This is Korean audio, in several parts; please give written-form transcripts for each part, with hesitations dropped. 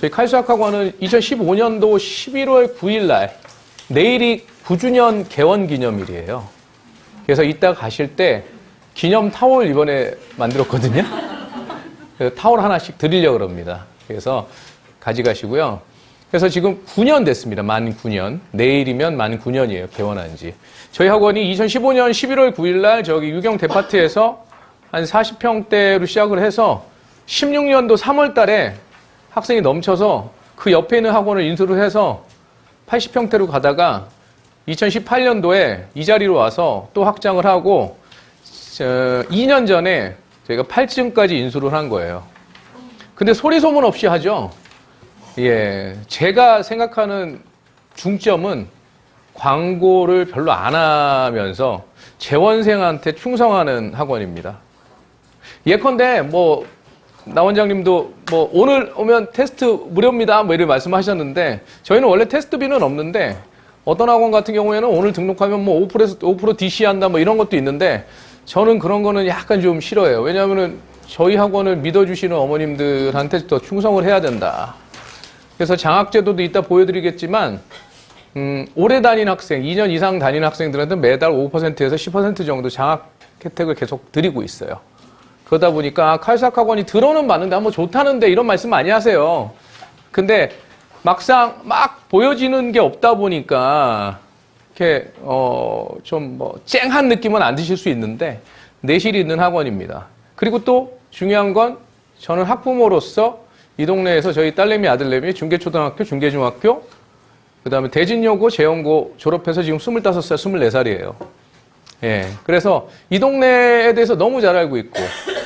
저희 칼수학학원은 2015년도 11월 9일 날 내일이 9주년 개원 기념일이에요. 그래서 이따 가실 때 기념 타월 이번에 만들었거든요. 그래서 타월 하나씩 드리려고 합니다. 그래서 가져가시고요. 그래서 지금 9년 됐습니다. 만 9년. 내일이면 만 9년이에요. 개원한 지. 저희 학원이 2015년 11월 9일 날 저기 유경 데파트에서 한 40평대로 시작을 해서 16년도 3월 달에 학생이 넘쳐서 그 옆에 있는 학원을 인수를 해서 80평대로 가다가 2018년도에 이 자리로 와서 또 확장을 하고 2년 전에 저희가 8층까지 인수를 한 거예요. 근데 소리 소문 없이 하죠. 예, 제가 생각하는 중점은 광고를 별로 안 하면서 재원생한테 충성하는 학원입니다. 예컨대 나 원장님도 오늘 오면 테스트 무료입니다 이런 말씀하셨는데 저희는 원래 테스트비는 없는데 어떤 학원 같은 경우에는 오늘 등록하면 5% DC 한다 이런 것도 있는데 저는 그런 거는 약간 좀 싫어해요. 왜냐하면은 저희 학원을 믿어주시는 어머님들한테 더 충성을 해야 된다. 그래서 장학제도도 이따 보여드리겠지만 오래 다닌 학생, 2년 이상 다닌 학생들한테 매달 5%에서 10% 정도 장학 혜택을 계속 드리고 있어요. 그러다 보니까 칼수학학원이 들어는 봤는데 한번 좋다는데 이런 말씀 많이 하세요. 근데 막상 막 보여지는 게 없다 보니까 이렇게 좀 쨍한 느낌은 안 드실 수 있는데 내실이 있는 학원입니다. 그리고 또 중요한 건 저는 학부모로서 이 동네에서 저희 딸내미 아들내미 중계초등학교 중계중학교 그다음에 대진여고 재연고 졸업해서 지금 25살 24살이에요. 예, 그래서 이 동네에 대해서 너무 잘 알고 있고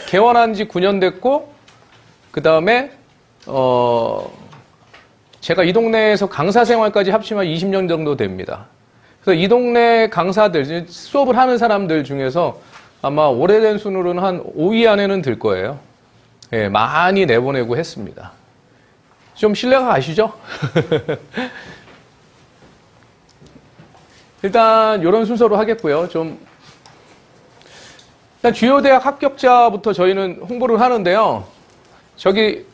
개원한 지 9년 됐고 그다음에 제가 이 동네에서 강사 생활까지 합치면 20년 정도 됩니다. 그래서 이 동네 강사들, 수업을 하는 사람들 중에서 아마 오래된 순으로는 한 5위 안에는 들 거예요. 예, 많이 내보내고 했습니다. 좀 신뢰가 가시죠? 일단 이런 순서로 하겠고요. 일단 주요 대학 합격자부터 저희는 홍보를 하는데요. 저기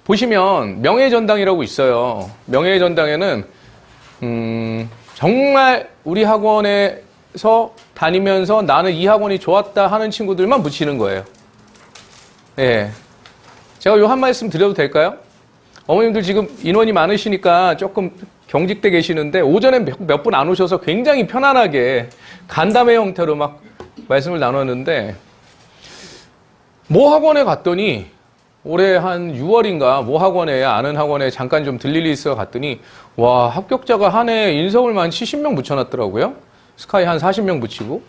보시면 명예전당이라고 있어요. 명예전당에는 정말 우리 학원에서 다니면서 나는 이 학원이 좋았다 하는 친구들만 붙이는 거예요. 예. 제가 요 한 말씀 드려도 될까요? 어머님들 지금 인원이 많으시니까 조금 경직돼 계시는데 오전에 몇 분 안 오셔서 굉장히 편안하게 간담회 형태로 막 말씀을 나눴는데 모 학원에 갔더니 올해 한 6월인가 모 학원에 아는 학원에 잠깐 좀 들릴 일이 있어 갔더니 와 합격자가 한 해 인서울만 70명 붙여놨더라고요. 스카이 한 40명 붙이고.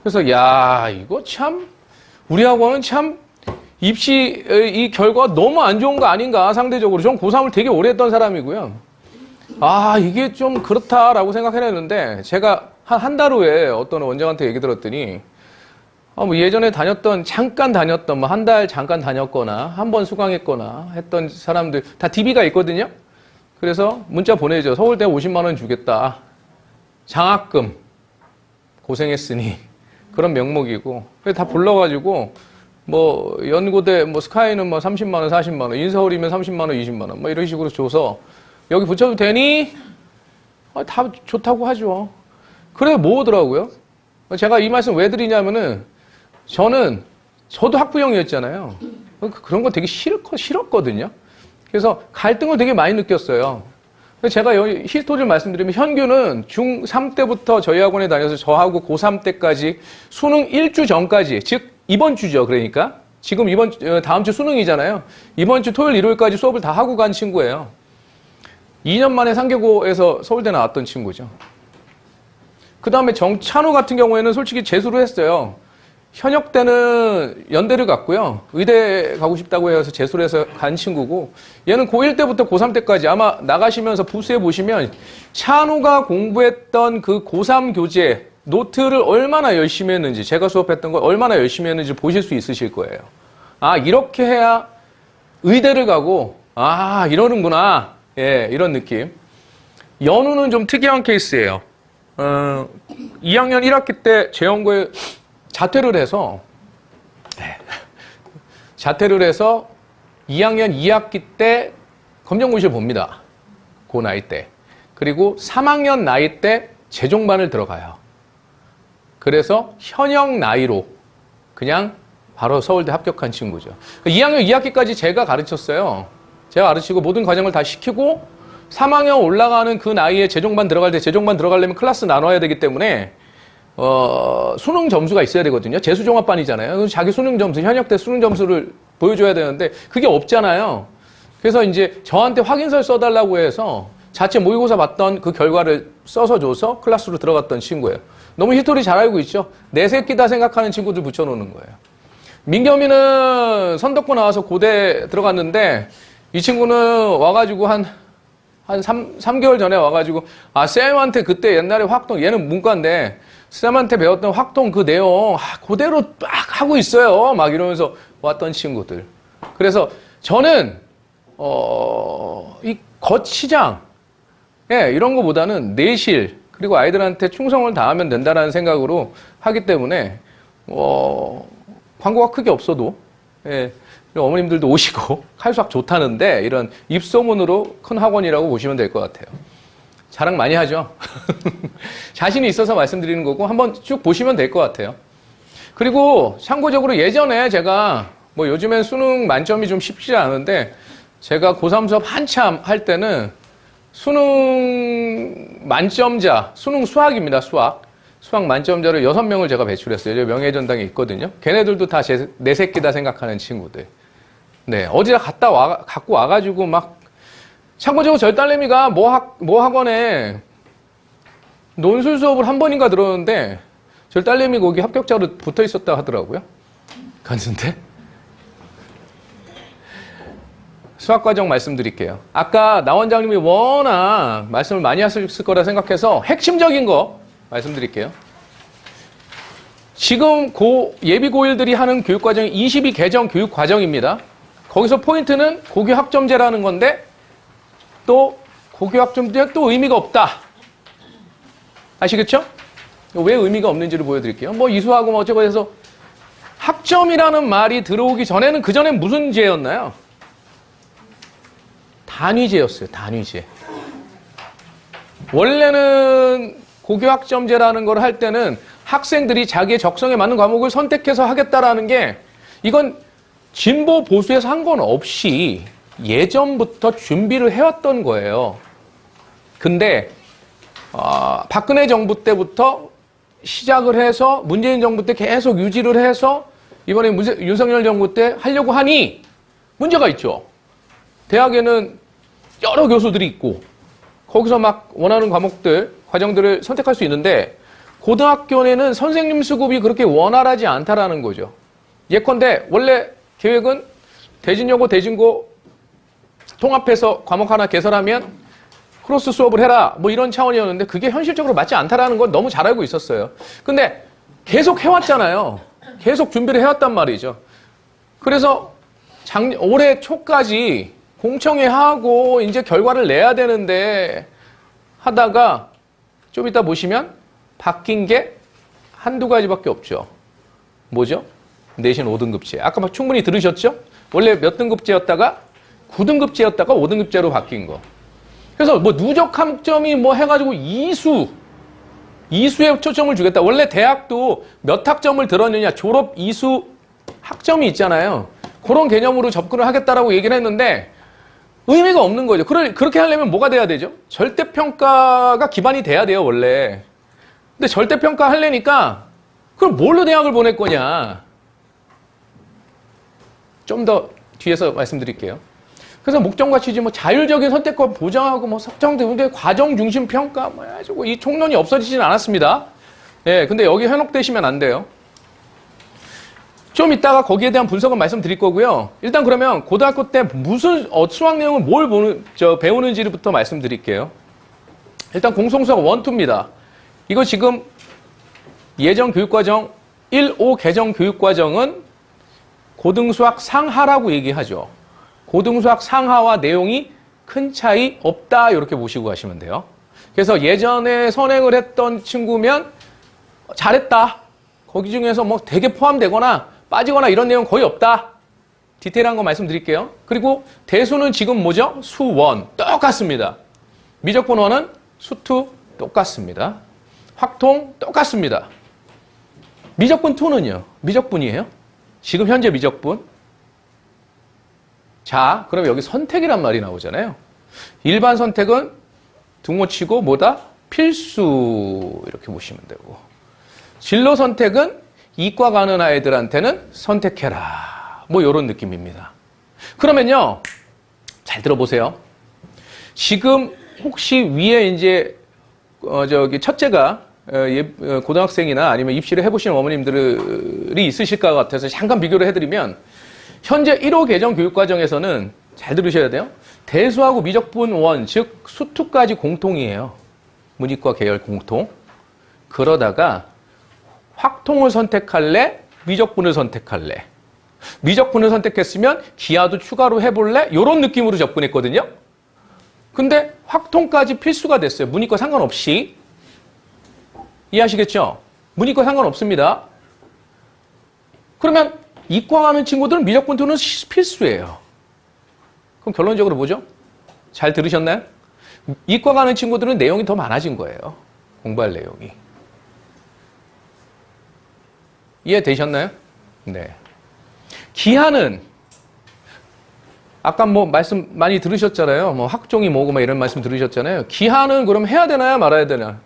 그래서 야 이거 참 우리 학원은 참 입시 이 결과가 너무 안 좋은 거 아닌가 상대적으로. 전 고3을 되게 오래 했던 사람이고요. 아 이게 좀 그렇다라고 생각해냈는데 제가 한 달 후에 어떤 원장한테 얘기 들었더니 예전에 잠깐 다녔던 한 달 잠깐 다녔거나 한 번 수강했거나 했던 사람들 다 DB가 있거든요. 그래서 문자 보내죠. 서울대 50만 원 주겠다. 장학금 고생했으니 그런 명목이고 다 불러가지고 연고대 스카이는 30만 원 40만 원 인서울이면 30만 원 20만 원 이런 식으로 줘서 여기 붙여도 되니? 다 좋다고 하죠. 그래 모으더라고요. 제가 이 말씀 왜 드리냐면은 저도 학부형이었잖아요. 그런 거 되게 싫었거든요. 그래서 갈등을 되게 많이 느꼈어요. 제가 여기 히스토리를 말씀드리면 현규는 중3 때부터 저희 학원에 다녀서 저하고 고3 때까지 수능 1주 전까지, 즉 이번 주죠. 그러니까 지금 다음 주 수능이잖아요. 이번 주 토요일 일요일까지 수업을 다 하고 간 친구예요. 2년 만에 상계고에서 서울대 나왔던 친구죠. 그 다음에 정찬우 같은 경우에는 솔직히 재수를 했어요. 현역 때는 연대를 갔고요. 의대 가고 싶다고 해서 재수를 해서 간 친구고 얘는 고1 때부터 고3 때까지 아마 나가시면서 부스에 보시면 찬우가 공부했던 그 고3 교재 노트를 얼마나 열심히 했는지 제가 수업했던 걸 얼마나 열심히 했는지 보실 수 있으실 거예요. 아 이렇게 해야 의대를 가고 이러는구나. 예, 이런 느낌. 연우는 좀 특이한 케이스예요. 2학년 1학기 때 재연고에 자퇴를 해서 2학년 2학기 때 검정고시를 봅니다. 그 나이 때. 그리고 3학년 나이 때 재종반을 들어가요. 그래서 현역 나이로 그냥 바로 서울대 합격한 친구죠. 2학년 2학기까지 제가 가르쳤어요. 제가 가르치고 모든 과정을 다 시키고 3학년 올라가는 그 나이에 재종반 들어갈 때 재종반 들어가려면 클래스 나눠야 되기 때문에 수능 점수가 있어야 되거든요. 재수종합반이잖아요. 그래서 자기 수능 점수, 현역 때 수능 점수를 보여줘야 되는데 그게 없잖아요. 그래서 이제 저한테 확인서를 써달라고 해서 자체 모의고사 봤던 그 결과를 써서 줘서 클래스로 들어갔던 친구예요. 너무 히스토리 잘 알고 있죠? 내 새끼다 생각하는 친구들 붙여놓는 거예요. 민겸이는 선덕고 나와서 고대 들어갔는데 이 친구는 와가지고 한 3개월 전에 와가지고 쌤한테 그때 옛날에 확통, 얘는 문과인데 쌤한테 배웠던 확통 그 내용 그대로 막 하고 있어요. 막 이러면서 왔던 친구들. 그래서 저는 이 겉시장 이런 거보다는 내실 그리고 아이들한테 충성을 다하면 된다라는 생각으로 하기 때문에 광고가 크게 없어도 어머님들도 오시고 칼수학 좋다는데 이런 입소문으로 큰 학원이라고 보시면 될 것 같아요. 자랑 많이 하죠. 자신이 있어서 말씀드리는 거고 한번 쭉 보시면 될 것 같아요. 그리고 참고적으로 예전에 제가 뭐 요즘엔 수능 만점이 좀 쉽지 않은데 제가 고3 수업 한참 할 때는 수능 만점자, 수능 수학입니다. 수학 만점자를 6명을 제가 배출했어요. 명예전당에 있거든요. 걔네들도 다 내 새끼다 생각하는 친구들. 네, 어디다 갖고 와가지고 막 참고적으로 저희 딸내미가 뭐 학원에 논술 수업을 한 번인가 들었는데 저희 딸내미 거기 합격자로 붙어 있었다 하더라고요. 갔는데 수학과정 말씀드릴게요. 아까 나 원장님이 워낙 말씀을 많이 하셨을 거라 생각해서 핵심적인 거 말씀드릴게요. 지금 예비 고1들이 하는 교육과정이 22 개정 교육과정입니다. 거기서 포인트는 고교 학점제라는 건데 또 고교 학점제 또 의미가 없다. 아시겠죠? 왜 의미가 없는지를 보여드릴게요. 뭐 이수하고 뭐 어쩌고 해서 학점이라는 말이 들어오기 전에는 그 전엔 무슨 제였나요? 단위제였어요. 단위제. 원래는 고교 학점제라는 걸 할 때는 학생들이 자기의 적성에 맞는 과목을 선택해서 하겠다라는 게 이건 진보 보수에 상관없이 예전부터 준비를 해왔던 거예요. 근데 박근혜 정부 때부터 시작을 해서 문재인 정부 때 계속 유지를 해서 이번에 윤석열 정부 때 하려고 하니 문제가 있죠. 대학에는 여러 교수들이 있고 거기서 막 원하는 과정들을 선택할 수 있는데 고등학교에는 선생님 수급이 그렇게 원활하지 않다라는 거죠. 예컨대 원래 계획은 대진여고, 대진고 통합해서 과목 하나 개설하면 크로스 수업을 해라 뭐 이런 차원이었는데 그게 현실적으로 맞지 않다라는 건 너무 잘 알고 있었어요. 근데 계속 해왔잖아요. 계속 준비를 해왔단 말이죠. 그래서 올해 초까지 공청회 하고 이제 결과를 내야 되는데 하다가 좀 이따 보시면 바뀐 게 한두 가지밖에 없죠. 뭐죠? 내신 5등급제. 아까 막 충분히 들으셨죠? 원래 몇 등급제였다가 9등급제였다가 5등급제로 바뀐 거. 그래서 뭐 누적 학점이 뭐 해가지고 이수에 초점을 주겠다. 원래 대학도 몇 학점을 들었느냐 졸업 이수 학점이 있잖아요. 그런 개념으로 접근을 하겠다라고 얘기를 했는데 의미가 없는 거죠. 그렇게 하려면 뭐가 돼야 되죠? 절대평가가 기반이 돼야 돼요, 원래. 근데 절대평가 하려니까 그럼 뭘로 대학을 보낼 거냐? 좀 더 뒤에서 말씀드릴게요. 그래서 목적과 취지, 뭐 자율적인 선택권 보장하고 뭐 석정등 과정 중심 평가 뭐 해가지고 이 총론이 없어지진 않았습니다. 예, 근데 여기 현혹되시면 안 돼요. 좀 이따가 거기에 대한 분석은 말씀드릴 거고요. 일단 그러면 고등학교 때 무슨 수학 내용을 배우는지부터 말씀드릴게요. 일단 공통수학 1, 2입니다. 이거 지금 예전 교육과정 1, 5 개정 교육과정은 고등수학 상하라고 얘기하죠. 고등수학 상하와 내용이 큰 차이 없다 이렇게 보시고 가시면 돼요. 그래서 예전에 선행을 했던 친구면 잘했다. 거기 중에서 뭐 되게 포함되거나 빠지거나 이런 내용 거의 없다. 디테일한 거 말씀드릴게요. 그리고 대수는 지금 뭐죠? 수1 똑같습니다. 미적분 1은 수2 똑같습니다. 확통 똑같습니다. 미적분 2는요? 미적분이에요. 지금 현재 미적분. 자, 그럼 여기 선택이란 말이 나오잖아요. 일반 선택은 등호치고 뭐다? 필수 이렇게 보시면 되고, 진로 선택은 이과 가는 아이들한테는 선택해라. 뭐 이런 느낌입니다. 그러면요, 잘 들어보세요. 지금 혹시 위에 이제 첫째가 고등학생이나 아니면 입시를 해보시는 어머님들이 있으실 것 같아서 잠깐 비교를 해드리면, 현재 1호 개정 교육과정에서는 잘 들으셔야 돼요. 대수하고 미적분 1, 즉 수2까지 공통이에요. 문이과 계열 공통. 그러다가 확통을 선택할래? 미적분을 선택할래? 미적분을 선택했으면 기하도 추가로 해볼래? 이런 느낌으로 접근했거든요. 근데 확통까지 필수가 됐어요. 문이과 상관없이. 이해하시겠죠? 문이과 상관없습니다. 그러면 이과 가는 친구들은 미적분 2는 필수예요. 그럼 결론적으로 뭐죠? 잘 들으셨나요? 이과 가는 친구들은 내용이 더 많아진 거예요. 공부할 내용이. 이해되셨나요? 네. 기하는 아까 뭐 말씀 많이 들으셨잖아요. 뭐 학종이 뭐고 막 이런 말씀 들으셨잖아요. 기하는 그럼 해야 되나요? 말아야 되나요?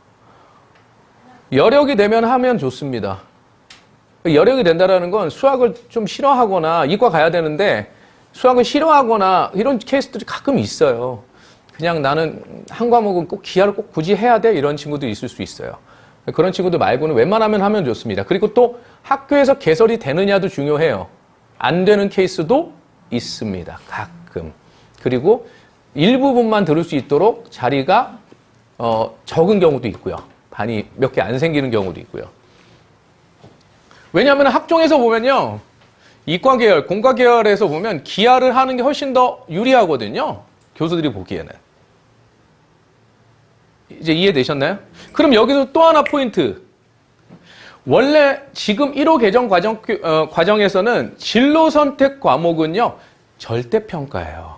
여력이 되면 하면 좋습니다. 여력이 된다는 건 수학을 좀 싫어하거나 이과 가야 되는데 수학을 싫어하거나 이런 케이스들이 가끔 있어요. 그냥 나는 한 과목은 꼭 기하를 꼭 굳이 해야 돼? 이런 친구도 있을 수 있어요. 그런 친구들 말고는 웬만하면 하면 좋습니다. 그리고 또 학교에서 개설이 되느냐도 중요해요. 안 되는 케이스도 있습니다. 가끔. 그리고 일부분만 들을 수 있도록 자리가 적은 경우도 있고요. 반이 몇 개 안 생기는 경우도 있고요. 왜냐하면 학종에서 보면요. 이과 계열, 공과 계열에서 보면 기하를 하는 게 훨씬 더 유리하거든요. 교수들이 보기에는. 이제 이해되셨나요? 그럼 여기서 또 하나 포인트. 원래 지금 1호 개정 과정에서는 진로 선택 과목은요. 절대평가예요.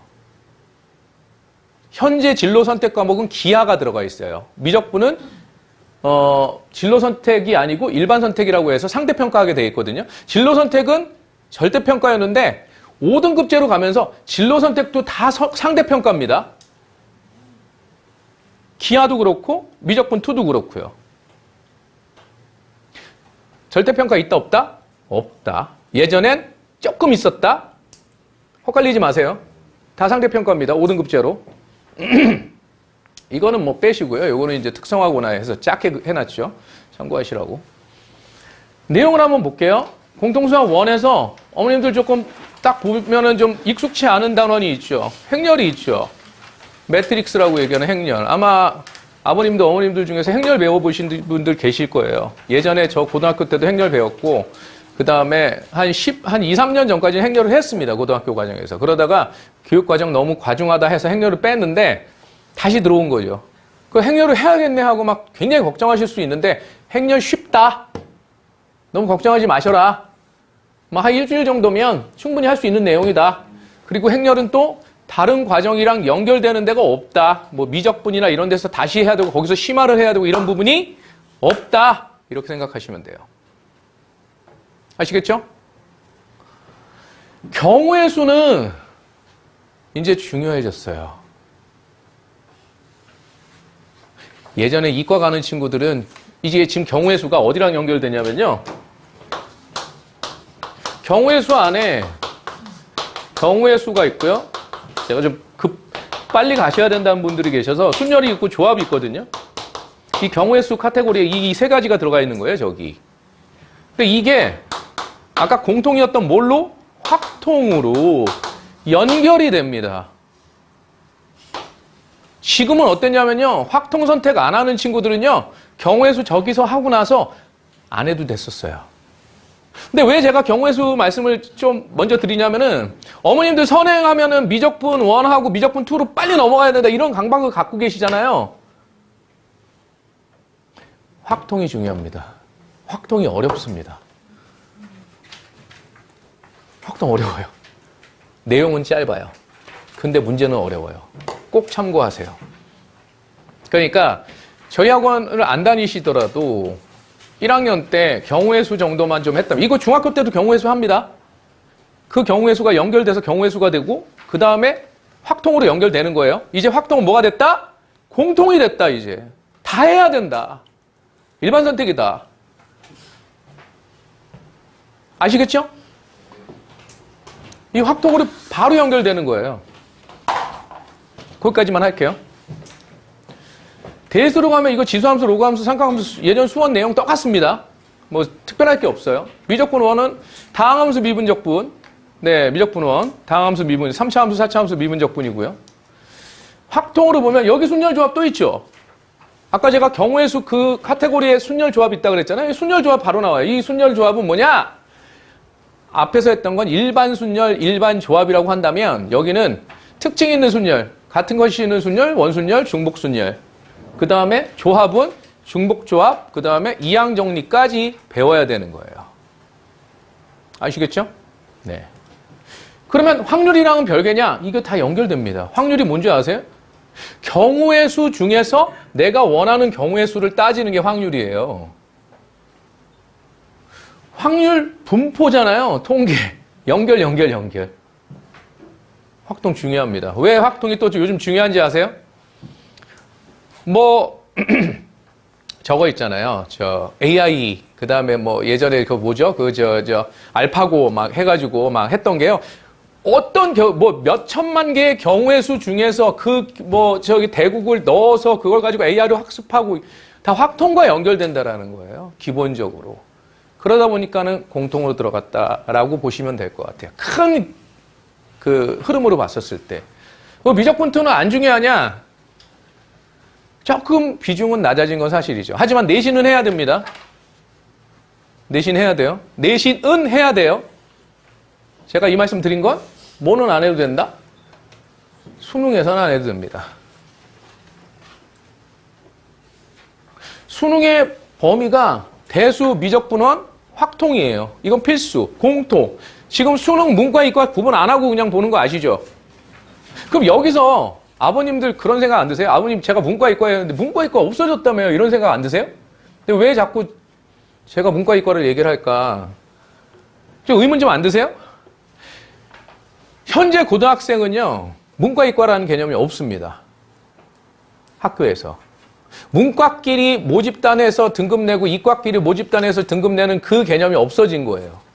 현재 진로 선택 과목은 기하가 들어가 있어요. 미적분은 진로 선택이 아니고 일반 선택이라고 해서 상대평가하게 되어 있거든요. 진로 선택은 절대평가였는데 5등급제로 가면서 진로 선택도 다 상대평가입니다. 기하도 그렇고 미적분 2도 그렇고요. 절대평가 있다 없다? 없다. 예전엔 조금 있었다? 헛갈리지 마세요. 다 상대평가입니다. 5등급제로. 이거는 뭐 빼시고요. 이거는 이제 특성화고나 해서 작게 해놨죠. 참고하시라고. 내용을 한번 볼게요. 공통수학 1에서 어머님들 조금 딱 보면은 좀 익숙치 않은 단원이 있죠. 행렬이 있죠. 매트릭스라고 얘기하는 행렬. 아마 아버님들, 어머님들 중에서 행렬 배워보신 분들 계실 거예요. 예전에 저 고등학교 때도 행렬 배웠고, 그 다음에 한 2, 3년 전까지는 행렬을 했습니다. 고등학교 과정에서. 그러다가 교육과정 너무 과중하다 해서 행렬을 뺐는데, 다시 들어온 거죠. 그 행렬을 해야겠네 하고 막 굉장히 걱정하실 수 있는데, 행렬 쉽다. 너무 걱정하지 마셔라. 뭐 한 일주일 정도면 충분히 할 수 있는 내용이다. 그리고 행렬은 또 다른 과정이랑 연결되는 데가 없다. 뭐 미적분이나 이런 데서 다시 해야 되고 거기서 심화를 해야 되고 이런 부분이 없다. 이렇게 생각하시면 돼요. 아시겠죠? 경우의 수는 이제 중요해졌어요. 예전에 이과 가는 친구들은 이제 지금 경우의 수가 어디랑 연결되냐면요. 경우의 수 안에 경우의 수가 있고요. 제가 좀 빨리 가셔야 된다는 분들이 계셔서 순열이 있고 조합이 있거든요. 이 경우의 수 카테고리에 이 세 가지가 들어가 있는 거예요, 저기. 근데 이게 아까 공통이었던 뭘로? 확통으로 연결이 됩니다. 지금은 어땠냐면요. 확통 선택 안 하는 친구들은요. 경우의 수 저기서 하고 나서 안 해도 됐었어요. 근데 왜 제가 경우의 수 말씀을 좀 먼저 드리냐면은 어머님들 선행하면은 미적분 1하고 미적분 2로 빨리 넘어가야 된다 이런 강박을 갖고 계시잖아요. 확통이 중요합니다. 확통이 어렵습니다. 확통 어려워요. 내용은 짧아요. 근데 문제는 어려워요. 꼭 참고하세요. 그러니까 저희 학원을 안 다니시더라도 1학년 때 경우의 수 정도만 좀 했다면, 이거 중학교 때도 경우의 수 합니다. 그 경우의 수가 연결돼서 경우의 수가 되고 그 다음에 확통으로 연결되는 거예요. 이제 확통은 뭐가 됐다? 공통이 됐다. 이제 다 해야 된다. 일반 선택이다. 아시겠죠? 이 확통으로 바로 연결되는 거예요. 거기까지만 할게요. 대수로 가면 이거 지수함수, 로그함수, 삼각함수 예전 수원 내용 똑같습니다. 뭐 특별할 게 없어요. 미적분 원은 다항함수 미분적분, 네, 미적분 원, 다항함수 미분, 3차함수, 4차함수 미분적분이고요. 확통으로 보면 여기 순열조합 또 있죠. 아까 제가 경우의 수 그 카테고리에 순열조합 있다 그랬잖아요. 순열조합 바로 나와요. 이 순열조합은 뭐냐? 앞에서 했던 건 일반 순열, 일반 조합이라고 한다면 여기는 특징 있는 순열, 같은 것이 있는 순열, 원순열, 중복순열. 그 다음에 조합은 중복조합, 그 다음에 이항정리까지 배워야 되는 거예요. 아시겠죠? 네. 그러면 확률이랑은 별개냐? 이거 다 연결됩니다. 확률이 뭔지 아세요? 경우의 수 중에서 내가 원하는 경우의 수를 따지는 게 확률이에요. 확률 분포잖아요. 통계. 연결. 확통 중요합니다. 왜 확통이 또 요즘 중요한지 아세요? 뭐 저거 있잖아요. 저 AI 그다음에 뭐 예전에 그 뭐죠? 그 저 알파고 막 해가지고 막 했던 게요. 어떤 뭐 몇 천만 개의 경우의 수 중에서 그 뭐 저기 대국을 넣어서 그걸 가지고 AI로 학습하고 다 확통과 연결된다라는 거예요. 기본적으로. 그러다 보니까는 공통으로 들어갔다라고 보시면 될 것 같아요. 큰 그 흐름으로 봤었을 때. 미적분투는 안 중요하냐? 조금 비중은 낮아진 건 사실이죠. 하지만 내신은 해야 됩니다. 내신 해야 돼요. 내신은 해야 돼요. 제가 이 말씀 드린 건 뭐는 안 해도 된다? 수능에서는 안 해도 됩니다. 수능의 범위가 대수, 미적분원, 확통이에요. 이건 필수, 공통. 지금 수능 문과, 이과 구분 안 하고 그냥 보는 거 아시죠? 그럼 여기서 아버님들 그런 생각 안 드세요? 아버님 제가 문과, 이과였는데 문과, 이과 없어졌다며요. 이런 생각 안 드세요? 근데 왜 자꾸 제가 문과, 이과를 얘기를 할까? 좀 의문 좀 안 드세요? 현재 고등학생은요, 문과, 이과라는 개념이 없습니다. 학교에서. 문과끼리 모집단에서 등급 내고 이과끼리 모집단에서 등급 내는 그 개념이 없어진 거예요.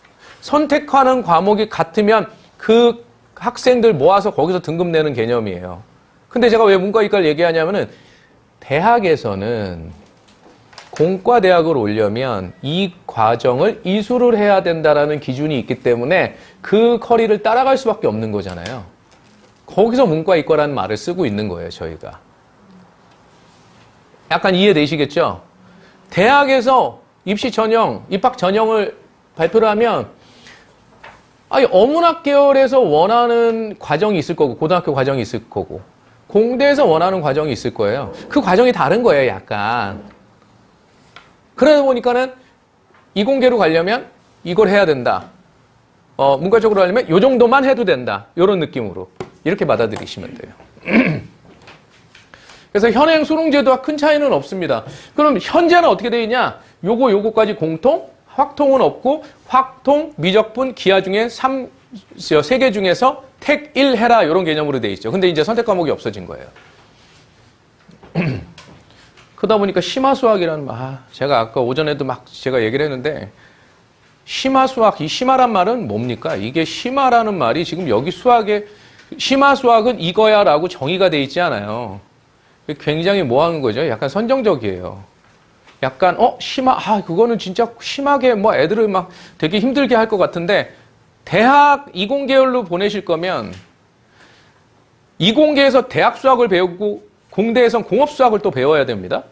선택하는 과목이 같으면 그 학생들 모아서 거기서 등급 내는 개념이에요. 근데 제가 왜 문과, 이과를 얘기하냐면은 대학에서는 공과대학을 오려면 이 과정을 이수를 해야 된다라는 기준이 있기 때문에 그 커리를 따라갈 수밖에 없는 거잖아요. 거기서 문과, 이과라는 말을 쓰고 있는 거예요, 저희가. 약간 이해되시겠죠? 대학에서 입시 전형, 입학 전형을 발표를 하면 어문학 계열에서 원하는 과정이 있을 거고, 고등학교 과정이 있을 거고, 공대에서 원하는 과정이 있을 거예요. 그 과정이 다른 거예요, 약간. 그러다 보니까는 이공계로 가려면 이걸 해야 된다. 문과적으로 하려면 이 정도만 해도 된다. 이런 느낌으로. 이렇게 받아들이시면 돼요. 그래서 현행 수능제도와 큰 차이는 없습니다. 그럼 현재는 어떻게 되어 있냐? 요거까지 공통, 확통은 없고, 확통, 미적분, 기하 중에 3개 중에서 택 1 해라. 이런 개념으로 되어 있죠. 근데 이제 선택 과목이 없어진 거예요. 그러다 보니까 심화수학이라는 말, 제가 아까 오전에도 막 제가 얘기를 했는데, 심화수학, 이 심화란 말은 뭡니까? 이게 심화라는 말이 지금 여기 수학에, 심화수학은 이거야 라고 정의가 돼 있지 않아요. 굉장히 뭐 하는 거죠? 약간 선정적이에요. 약간, 그거는 진짜 심하게 뭐 애들을 막 되게 힘들게 할 것 같은데, 대학 이공계열로 보내실 거면, 이공계에서 대학 수학을 배우고, 공대에선 공업 수학을 또 배워야 됩니다.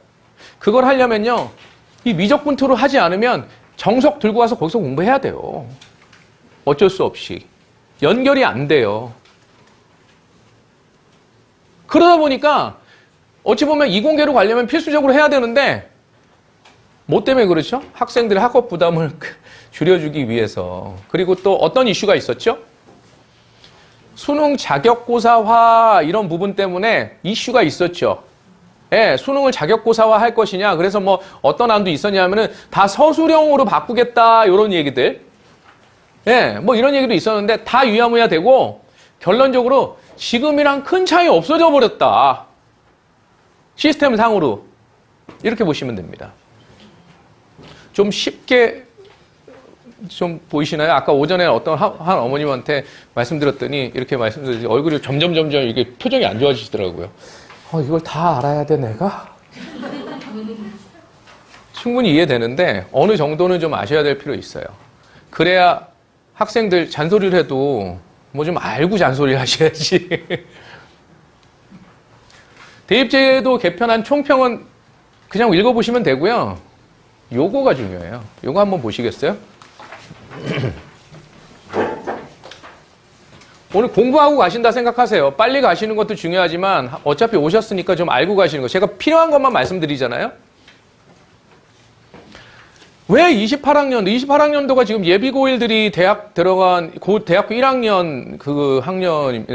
그걸 하려면요, 이 미적분투를 하지 않으면 정석 들고 와서 거기서 공부해야 돼요. 어쩔 수 없이. 연결이 안 돼요. 그러다 보니까, 어찌 보면 이공계로 가려면 필수적으로 해야 되는데 뭐 때문에 그렇죠? 학생들의 학업 부담을 줄여주기 위해서. 그리고 또 어떤 이슈가 있었죠? 수능 자격고사화 이런 부분 때문에 이슈가 있었죠. 예, 수능을 자격고사화 할 것이냐. 그래서 뭐 어떤 안도 있었냐면은 다 서술형으로 바꾸겠다. 이런 얘기들. 예, 뭐 이런 얘기도 있었는데 다 유야무야 되고 결론적으로 지금이랑 큰 차이 없어져 버렸다. 시스템 상으로. 이렇게 보시면 됩니다. 좀 쉽게 좀 보이시나요? 아까 오전에 어떤 한 어머님한테 말씀드렸더니 이렇게 말씀드렸더니 얼굴이 점점 이게 표정이 안 좋아지시더라고요. 이걸 다 알아야 돼, 내가? 충분히 이해되는데 어느 정도는 좀 아셔야 될 필요 있어요. 그래야 학생들 잔소리를 해도 뭐 좀 알고 잔소리 하셔야지. 대입제도 개편한 총평은 그냥 읽어보시면 되고요. 요거가 중요해요. 요거 한번 보시겠어요? 오늘 공부하고 가신다 생각하세요. 빨리 가시는 것도 중요하지만 어차피 오셨으니까 좀 알고 가시는 거. 제가 필요한 것만 말씀드리잖아요. 왜 28학년도가 지금 예비고1들이 대학 들어간 대학교 1학년 그 학년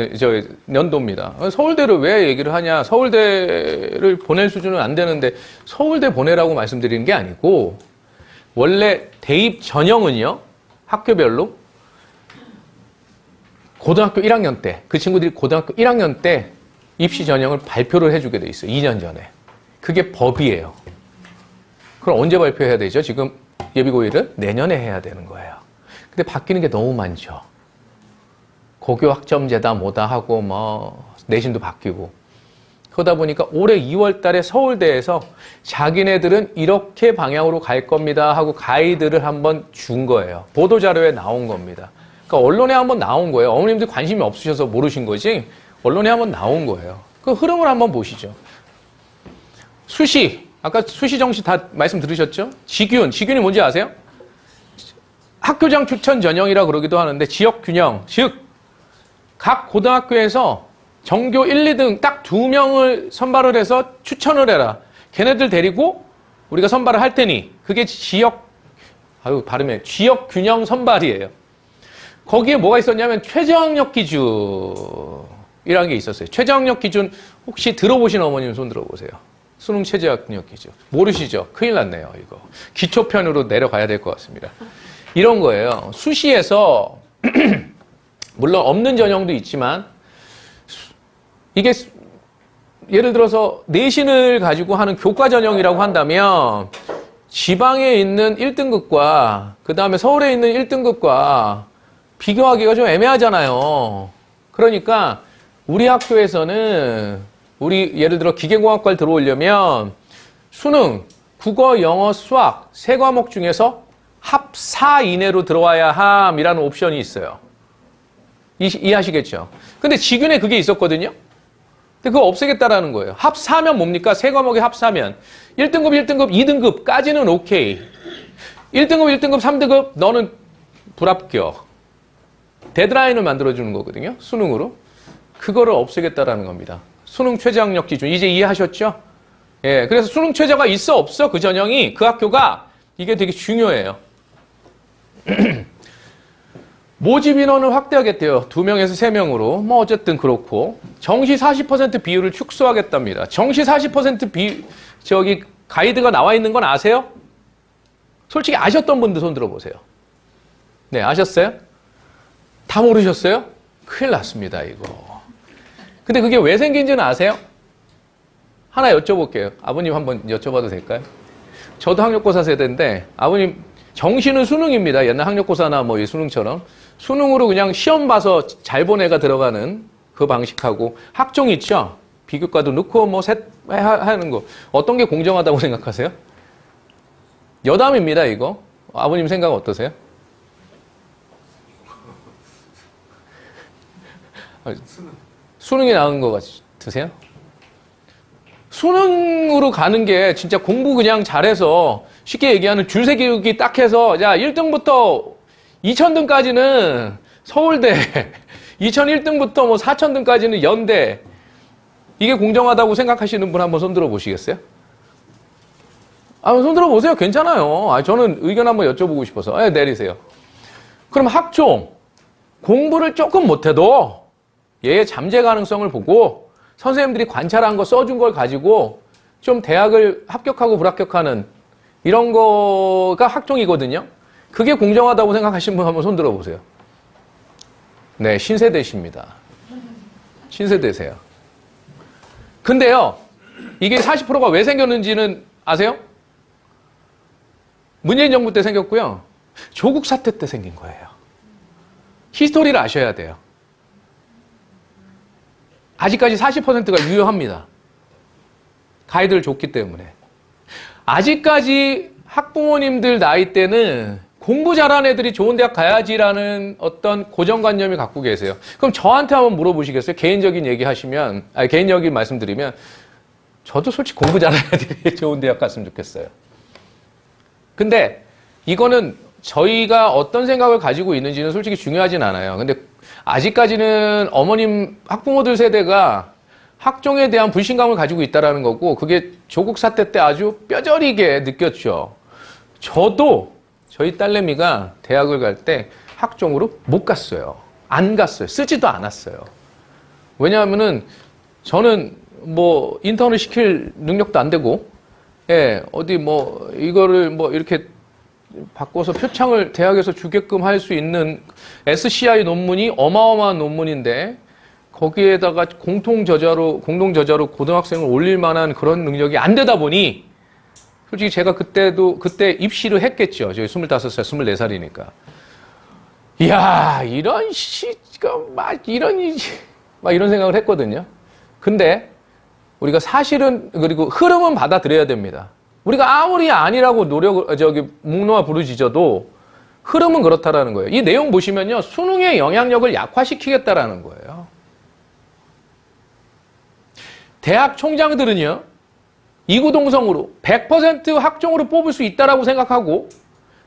연도입니다. 서울대를 왜 얘기를 하냐? 서울대를 보낼 수준은 안 되는데 서울대 보내라고 말씀드리는 게 아니고 원래 대입 전형은요. 학교별로 고등학교 1학년 때 그 친구들이 고등학교 1학년 때 입시 전형을 발표를 해주게 돼 있어요. 2년 전에. 그게 법이에요. 그럼 언제 발표해야 되죠? 지금 예비고1은 내년에 해야 되는 거예요. 근데 바뀌는 게 너무 많죠. 고교 학점제다 뭐다 하고 뭐 내신도 바뀌고 그러다 보니까 올해 2월 달에 서울대에서 자기네들은 이렇게 방향으로 갈 겁니다 하고 가이드를 한번 준 거예요. 보도자료에 나온 겁니다. 그러니까 언론에 한번 나온 거예요. 어머님들 관심이 없으셔서 모르신 거지 언론에 한번 나온 거예요. 그 흐름을 한번 보시죠. 수시, 아까 수시 정시 다 말씀 들으셨죠? 지균이 뭔지 아세요? 학교장 추천 전형이라 그러기도 하는데 지역균형, 즉 각 고등학교에서 전교 1, 2등 딱 2명을 선발을 해서 추천을 해라. 걔네들 데리고 우리가 선발을 할 테니 그게 발음해. 지역균형 선발이에요. 거기에 뭐가 있었냐면 최저학력 기준이라는 게 있었어요. 최저학력 기준 혹시 들어보신 어머님 손 들어보세요. 수능 최저학력 기준. 모르시죠? 큰일 났네요, 이거. 기초편으로 내려가야 될 것 같습니다. 이런 거예요. 수시에서 물론 없는 전형도 있지만 이게 예를 들어서 내신을 가지고 하는 교과 전형이라고 한다면 지방에 있는 1등급과 그 다음에 서울에 있는 1등급과 비교하기가 좀 애매하잖아요. 그러니까 우리 학교에서는 우리 예를 들어 기계공학과를 들어오려면 수능, 국어, 영어, 수학 세 과목 중에서 합4 이내로 들어와야 함이라는 옵션이 있어요. 이해하시겠죠? 근데 지균에 그게 있었거든요. 근데 그거 없애겠다라는 거예요. 합4면 뭡니까? 세 과목에 합4면 1등급, 2등급까지는 오케이. 1등급, 3등급 너는 불합격. 데드라인을 만들어주는 거거든요. 수능으로. 그거를 없애겠다라는 겁니다. 수능 최저학력 기준. 이제 이해하셨죠? 예. 그래서 수능 최저가 있어, 없어? 그 전형이, 그 학교가 이게 되게 중요해요. 모집 인원을 확대하겠대요. 2명에서 3명으로. 뭐 어쨌든 그렇고. 정시 40% 비율을 축소하겠답니다. 정시 40% 가이드가 나와 있는 건 아세요? 솔직히 아셨던 분들 손 들어보세요. 네, 아셨어요? 다 모르셨어요? 큰일 났습니다, 이거. 근데 그게 왜 생긴지는 아세요? 하나 여쭤볼게요. 아버님 한번 여쭤봐도 될까요? 저도 학력고사 세대인데 아버님 정시는 수능입니다. 옛날 학력고사나 뭐 이 수능처럼. 수능으로 그냥 시험 봐서 잘 본 애가 들어가는 그 방식하고 학종 있죠? 비교과도 넣고 뭐 하는 거. 어떤 게 공정하다고 생각하세요? 여담입니다, 이거. 아버님 생각 어떠세요? 수능이 나은 거 같으세요? 수능으로 가는 게 진짜 공부 그냥 잘해서 쉽게 얘기하는 줄세 교육이 딱 해서 자 1등부터 2000등까지는 서울대 2001등부터 뭐 4000등까지는 연대 이게 공정하다고 생각하시는 분 한번 손 들어 보시겠어요? 손 들어 보세요. 괜찮아요. 저는 의견 한번 여쭤보고 싶어서. 내리세요. 그럼 학종 공부를 조금 못해도 얘의 잠재 가능성을 보고 선생님들이 관찰한 거 써준 걸 가지고 좀 대학을 합격하고 불합격하는 이런 거가 학종이거든요. 그게 공정하다고 생각하시는 분 한번 손 들어보세요. 네, 신세대십니다. 신세대세요. 근데요, 이게 40%가 왜 생겼는지는 아세요? 문재인 정부 때 생겼고요. 조국 사태 때 생긴 거예요. 히스토리를 아셔야 돼요. 아직까지 40%가 유효합니다. 가이드를 줬기 때문에. 아직까지 학부모님들 나이 때는 공부 잘하는 애들이 좋은 대학 가야지라는 어떤 고정관념을 갖고 계세요. 그럼 저한테 한번 물어보시겠어요? 개인적인 얘기 하시면, 개인적인 말씀 드리면, 저도 솔직히 공부 잘하는 애들이 좋은 대학 갔으면 좋겠어요. 근데 이거는 저희가 어떤 생각을 가지고 있는지는 솔직히 중요하진 않아요. 근데 아직까지는 어머님, 학부모들 세대가 학종에 대한 불신감을 가지고 있다는 거고, 그게 조국 사태 때 아주 뼈저리게 느꼈죠. 저도 저희 딸내미가 대학을 갈 때 학종으로 못 갔어요. 안 갔어요. 쓰지도 않았어요. 왜냐하면은 저는 뭐 인턴을 시킬 능력도 안 되고, 예, 어디 뭐 이거를 뭐 이렇게 바꿔서 표창을 대학에서 주게끔 할 수 있는 SCI 논문이 어마어마한 논문인데 거기에다가 공동 저자로 고등학생을 올릴 만한 그런 능력이 안 되다 보니 솔직히 제가 그때 입시를 했겠죠. 저희 25살, 24살이니까. 이야, 이런 이런 생각을 했거든요. 근데 우리가 사실은, 그리고 흐름은 받아들여야 됩니다. 우리가 아무리 아니라고 묵노와 부르짖어도 흐름은 그렇다라는 거예요. 이 내용 보시면요. 수능의 영향력을 약화시키겠다라는 거예요. 대학 총장들은요. 이구동성으로 100% 학종으로 뽑을 수 있다라고 생각하고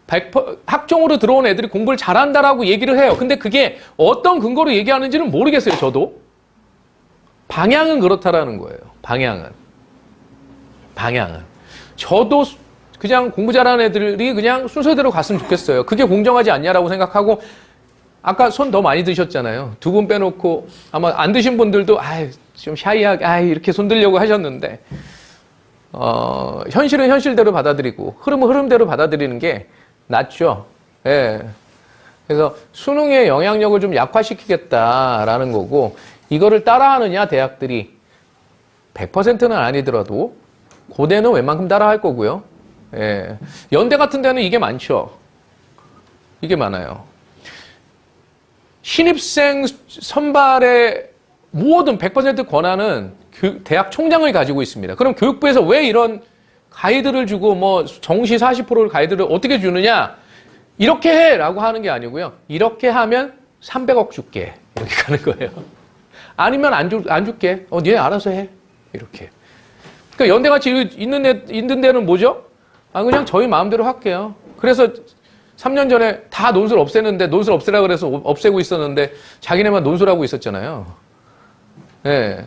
100% 학종으로 들어온 애들이 공부를 잘한다라고 얘기를 해요. 근데 그게 어떤 근거로 얘기하는지는 모르겠어요. 저도. 방향은 그렇다라는 거예요. 방향은. 저도 그냥 공부 잘하는 애들이 그냥 순서대로 갔으면 좋겠어요. 그게 공정하지 않냐라고 생각하고 아까 손 더 많이 드셨잖아요. 2분 빼놓고 아마 안 드신 분들도 좀 샤이하게 이렇게 손 들려고 하셨는데 현실은 현실대로 받아들이고 흐름은 흐름대로 받아들이는 게 낫죠. 예. 그래서 수능의 영향력을 좀 약화시키겠다라는 거고 이거를 따라하느냐 대학들이 100%는 아니더라도 고대는 웬만큼 따라할 거고요. 예. 연대 같은 데는 이게 많죠. 이게 많아요. 신입생 선발의 모든 100% 권한은 대학 총장을 가지고 있습니다. 그럼 교육부에서 왜 이런 가이드를 주고 뭐 정시 40%를 가이드를 어떻게 주느냐? 이렇게 해라고 하는 게 아니고요. 이렇게 하면 300억 줄게. 이렇게 가는 거예요. 아니면 안 줄게. 니네 알아서 해. 이렇게. 그러니까 연대같이 있는 데는 뭐죠? 그냥 저희 마음대로 할게요. 그래서 3년 전에 다 논술 없애는데 논술 없애라 그래서 없애고 있었는데 자기네만 논술하고 있었잖아요. 예.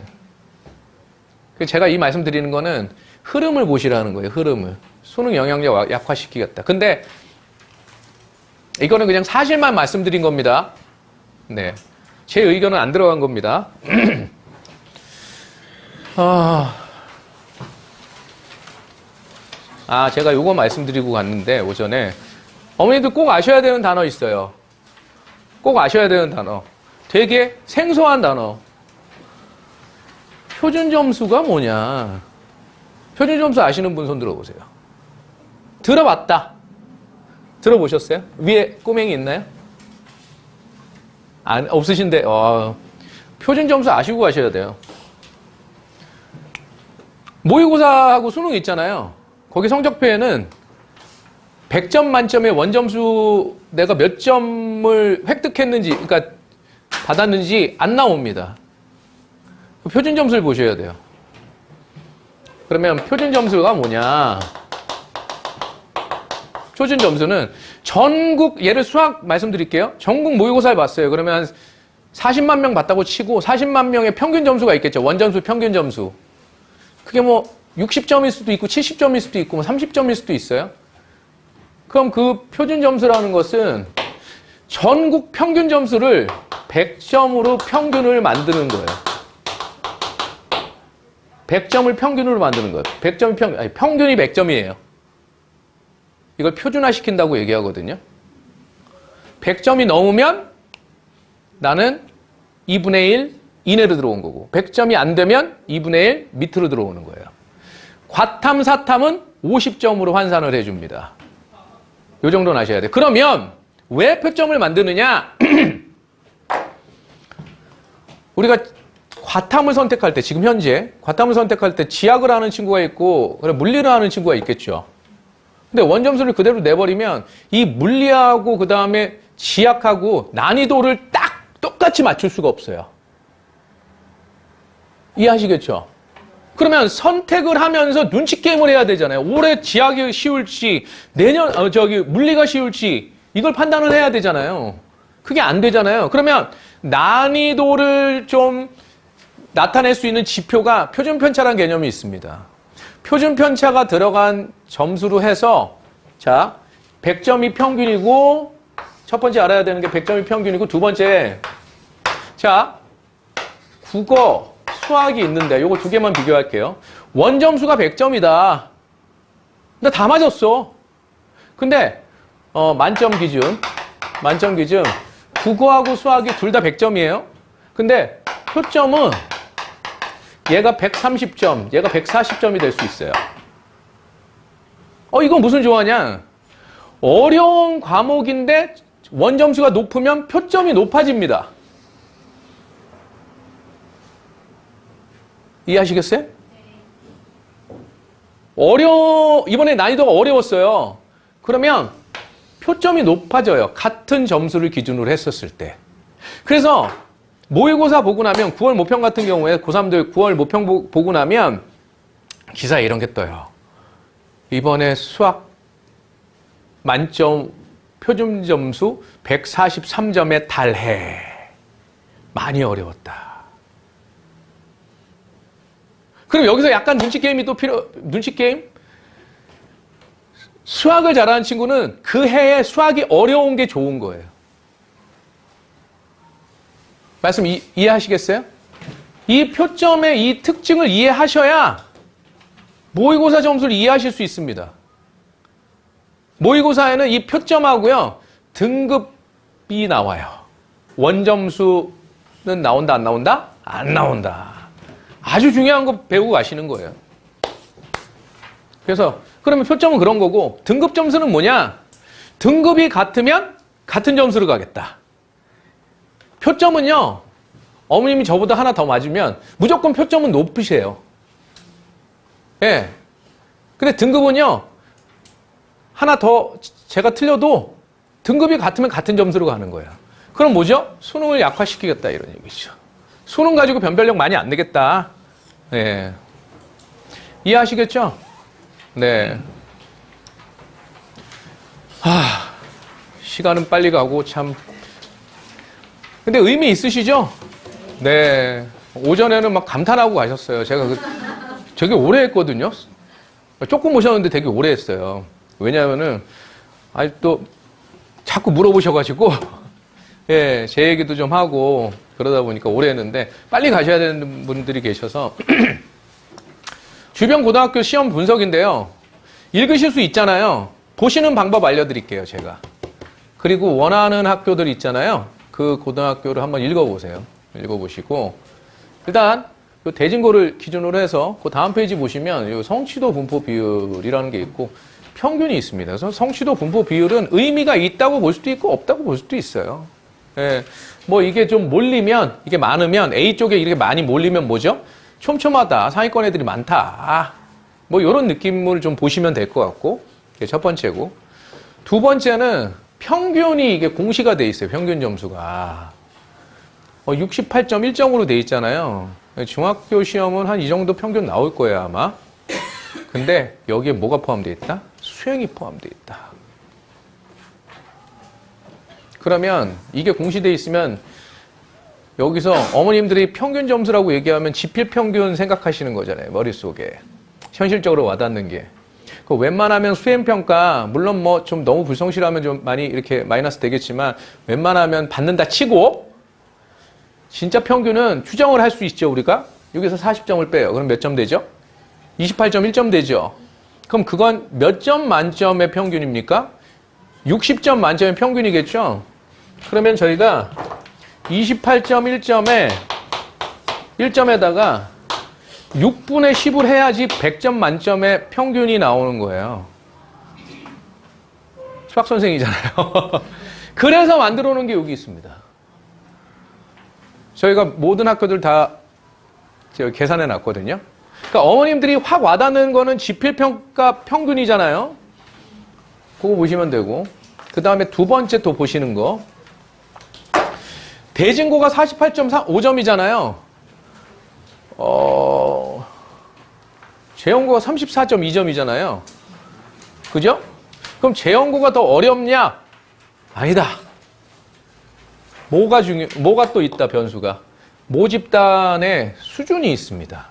제가 이 말씀 드리는 거는 흐름을 보시라는 거예요. 흐름을. 수능 영향력 약화시키겠다. 근데 이거는 그냥 사실만 말씀드린 겁니다. 네. 제 의견은 안 들어간 겁니다. 제가 요거 말씀드리고 갔는데 오전에 어머니들 꼭 아셔야 되는 단어 있어요. 꼭 아셔야 되는 단어. 되게 생소한 단어. 표준점수가 뭐냐. 표준점수 아시는 분 손 들어보세요. 들어봤다. 들어보셨어요? 위에 꼬맹이 있나요? 없으신데, 표준점수 아시고 가셔야 돼요. 모의고사하고 수능 있잖아요. 거기 성적표에는 100점 만점에 원점수 내가 몇 점을 획득했는지, 그러니까 받았는지 안 나옵니다. 표준 점수를 보셔야 돼요. 그러면 표준 점수가 뭐냐? 표준 점수는 전국, 예를 수학 말씀드릴게요. 전국 모의고사를 봤어요. 그러면 40만 명 봤다고 치고 40만 명의 평균 점수가 있겠죠. 원점수 평균 점수. 그게 뭐 60점일 수도 있고 70점일 수도 있고 뭐 30점일 수도 있어요. 그럼 그 표준 점수라는 것은 전국 평균 점수를 100점으로 평균을 만드는 거예요. 100점을 평균으로 만드는 거예요. 100점이 아니, 평균이 100점이에요. 이걸 표준화시킨다고 얘기하거든요. 100점이 넘으면 나는 2분의 1 이내로 들어온 거고 100점이 안 되면 2분의 1 밑으로 들어오는 거예요. 과탐, 사탐은 50점으로 환산을 해줍니다. 이 정도는 아셔야 돼요. 그러면 왜 표점을 만드느냐? 우리가 과탐을 선택할 때, 지금 현재 과탐을 선택할 때 지학을 하는 친구가 있고 물리를 하는 친구가 있겠죠. 근데 원점수를 그대로 내버리면 이 물리하고 그 다음에 지학하고 난이도를 딱 똑같이 맞출 수가 없어요. 이해하시겠죠? 그러면 선택을 하면서 눈치 게임을 해야 되잖아요. 올해 지학이 쉬울지, 내년, 물리가 쉬울지, 이걸 판단을 해야 되잖아요. 그게 안 되잖아요. 그러면 난이도를 좀 나타낼 수 있는 지표가 표준편차라는 개념이 있습니다. 표준편차가 들어간 점수로 해서, 자, 100점이 평균이고, 첫 번째 알아야 되는 게 100점이 평균이고, 두 번째, 자, 국어, 수학이 있는데 요거 두 개만 비교할게요. 원점수가 100점이다. 근데 다 맞았어. 근데 만점 기준 국어하고 수학이 둘 다 100점이에요. 근데 표점은 얘가 130점, 얘가 140점이 될 수 있어요. 이건 무슨 조화냐? 어려운 과목인데 원점수가 높으면 표점이 높아집니다. 이해하시겠어요? 이번에 난이도가 어려웠어요. 그러면 표점이 높아져요. 같은 점수를 기준으로 했었을 때. 그래서 모의고사 보고 나면 9월 모평 같은 경우에 고3들 9월 모평 보고 나면 기사에 이런 게 떠요. 이번에 수학 만점 표준 점수 143점에 달해. 많이 어려웠다. 그럼 여기서 약간 눈치 게임이 또 눈치 게임? 수학을 잘하는 친구는 그 해에 수학이 어려운 게 좋은 거예요. 말씀 이해하시겠어요? 이 표점의 이 특징을 이해하셔야 모의고사 점수를 이해하실 수 있습니다. 모의고사에는 이 표점하고요, 등급이 나와요. 원점수는 나온다, 안 나온다? 안 나온다. 아주 중요한 거 배우고 가시는 거예요. 그래서 그러면 표점은 그런 거고 등급 점수는 뭐냐? 등급이 같으면 같은 점수를 가겠다. 표점은요. 어머님이 저보다 하나 더 맞으면 무조건 표점은 높으세요. 예. 근데 등급은요. 하나 더 제가 틀려도 등급이 같으면 같은 점수로 가는 거예요. 그럼 뭐죠? 수능을 약화시키겠다 이런 얘기죠. 수능 가지고 변별력 많이 안 되겠다. 네. 이해하시겠죠? 네. 시간은 빨리 가고 참. 근데 의미 있으시죠? 네. 오전에는 막 감탄하고 가셨어요. 제가 되게 오래 했거든요. 조금 오셨는데 되게 오래 했어요. 왜냐하면은 아직도 자꾸 물어보셔가지고 예, 제 얘기도 좀 하고 그러다 보니까 오래 했는데 빨리 가셔야 되는 분들이 계셔서 주변 고등학교 시험 분석인데요. 읽으실 수 있잖아요. 보시는 방법 알려드릴게요, 제가. 그리고 원하는 학교들 있잖아요. 그 고등학교를 한번 읽어보세요. 읽어보시고 일단 대진고를 기준으로 해서 그 다음 페이지 보시면 성취도 분포 비율이라는 게 있고 평균이 있습니다. 그래서 성취도 분포 비율은 의미가 있다고 볼 수도 있고 없다고 볼 수도 있어요. 예, 뭐 이게 좀 몰리면, 이게 많으면, A 쪽에 이렇게 많이 몰리면 뭐죠? 촘촘하다, 상위권 애들이 많다. 뭐 이런 느낌을 좀 보시면 될 것 같고, 이게 첫 번째고. 두 번째는 평균이 이게 공시가 돼 있어요, 평균 점수가. 68.1점으로 돼 있잖아요. 중학교 시험은 한 이 정도 평균 나올 거예요, 아마. 근데 여기에 뭐가 포함되어 있다? 수행이 포함되어 있다. 그러면 이게 공시되어 있으면 여기서 어머님들이 평균 점수라고 얘기하면 지필 평균 생각하시는 거잖아요. 머릿속에. 현실적으로 와닿는 게. 그 웬만하면 수행평가, 물론 뭐 좀 너무 불성실하면 좀 많이 이렇게 마이너스 되겠지만 웬만하면 받는다 치고 진짜 평균은 추정을 할 수 있죠, 우리가. 여기서 40점을 빼요. 그럼 몇 점 되죠? 28.1점 되죠. 그럼 그건 몇 점 만점의 평균입니까? 60점 만점의 평균이겠죠? 그러면 저희가 28.1점에 1점에다가 6분의 10을 해야지 100점 만점의 평균이 나오는 거예요. 수학 선생이잖아요. 그래서 만들어 놓은 게 여기 있습니다. 저희가 모든 학교들 다 계산해 놨거든요. 그러니까 어머님들이 확 와닿는 거는 지필평가 평균이잖아요. 그거 보시면 되고, 그 다음에 두 번째 또 보시는 거. 대진고가 48.5점이잖아요. 재연고가 34.2점이잖아요. 그죠? 그럼 재연고가 더 어렵냐? 아니다. 뭐가 또 있다, 변수가. 모집단의 수준이 있습니다.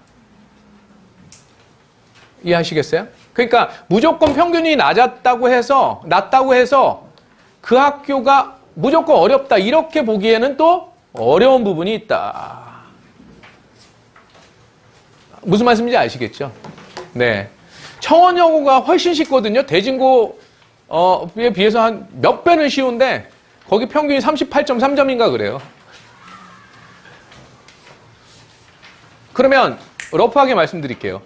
이해하시겠어요? 그러니까 무조건 평균이 낮다고 해서 그 학교가 무조건 어렵다 이렇게 보기에는 또 어려운 부분이 있다. 무슨 말씀인지 아시겠죠? 네. 청원여고가 훨씬 쉽거든요. 대진고에 비해서 한 몇 배는 쉬운데 거기 평균이 38.3점인가 그래요. 그러면 러프하게 말씀드릴게요.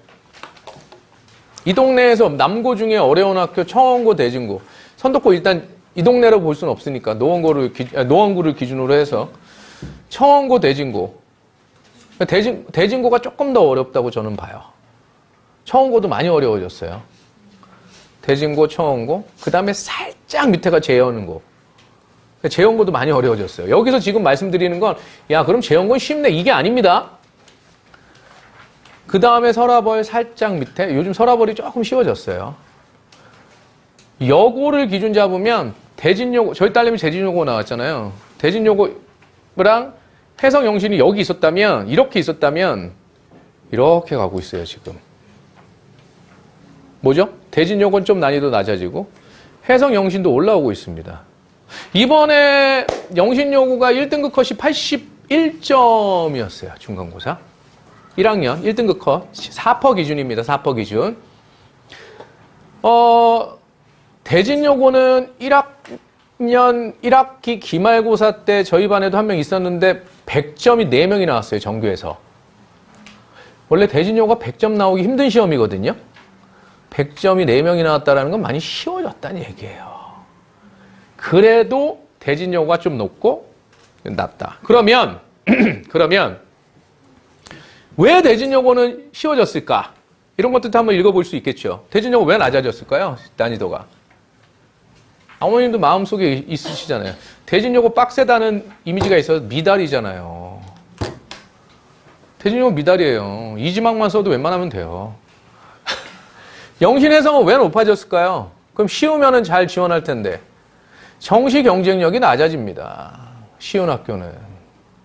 이 동네에서 남고 중에 어려운 학교 청원고, 대진고. 선덕고 일단 이 동네로 볼 수는 없으니까 노원구를 기준으로 해서 청원고, 대진고. 대진고가 조금 더 어렵다고 저는 봐요. 청원고도 많이 어려워졌어요. 대진고, 청원고. 그 다음에 살짝 밑에가 재연고. 재연고도 많이 어려워졌어요. 여기서 지금 말씀드리는 건, 야, 그럼 재연고는 쉽네. 이게 아닙니다. 그 다음에 서라벌 살짝 밑에, 요즘 서라벌이 조금 쉬워졌어요. 여고를 기준 잡으면 대진여고, 저희 딸내미 대진여고 나왔잖아요. 대진여고랑 해성영신이 여기 있었다면, 이렇게 있었다면, 이렇게 가고 있어요, 지금. 뭐죠? 대진여고는 좀 난이도 낮아지고, 해성영신도 올라오고 있습니다. 이번에 영신여고가 1등급 컷이 81점이었어요, 중간고사. 1학년 1등급 컷 4% 기준입니다. 4% 기준. 대진여고는 1학년 1학기 기말고사 때 저희 반에도 한 명 있었는데 100점이 4명이 나왔어요. 정규에서. 원래 대진여고가 100점 나오기 힘든 시험이거든요. 100점이 4명이 나왔다는 건 많이 쉬워졌다는 얘기예요. 그래도 대진여고가 좀 높고 낮다. 그러면 왜 대진여고는 쉬워졌을까? 이런 것들도 한번 읽어볼 수 있겠죠. 대진여고 왜 낮아졌을까요? 난이도가. 어머님도 마음속에 있으시잖아요. 대진여고 빡세다는 이미지가 있어서 미달이잖아요. 대진여고 미달이에요. 이지망만 써도 웬만하면 돼요. 영신해성은 왜 높아졌을까요? 그럼 쉬우면은 잘 지원할 텐데. 정시 경쟁력이 낮아집니다. 쉬운 학교는.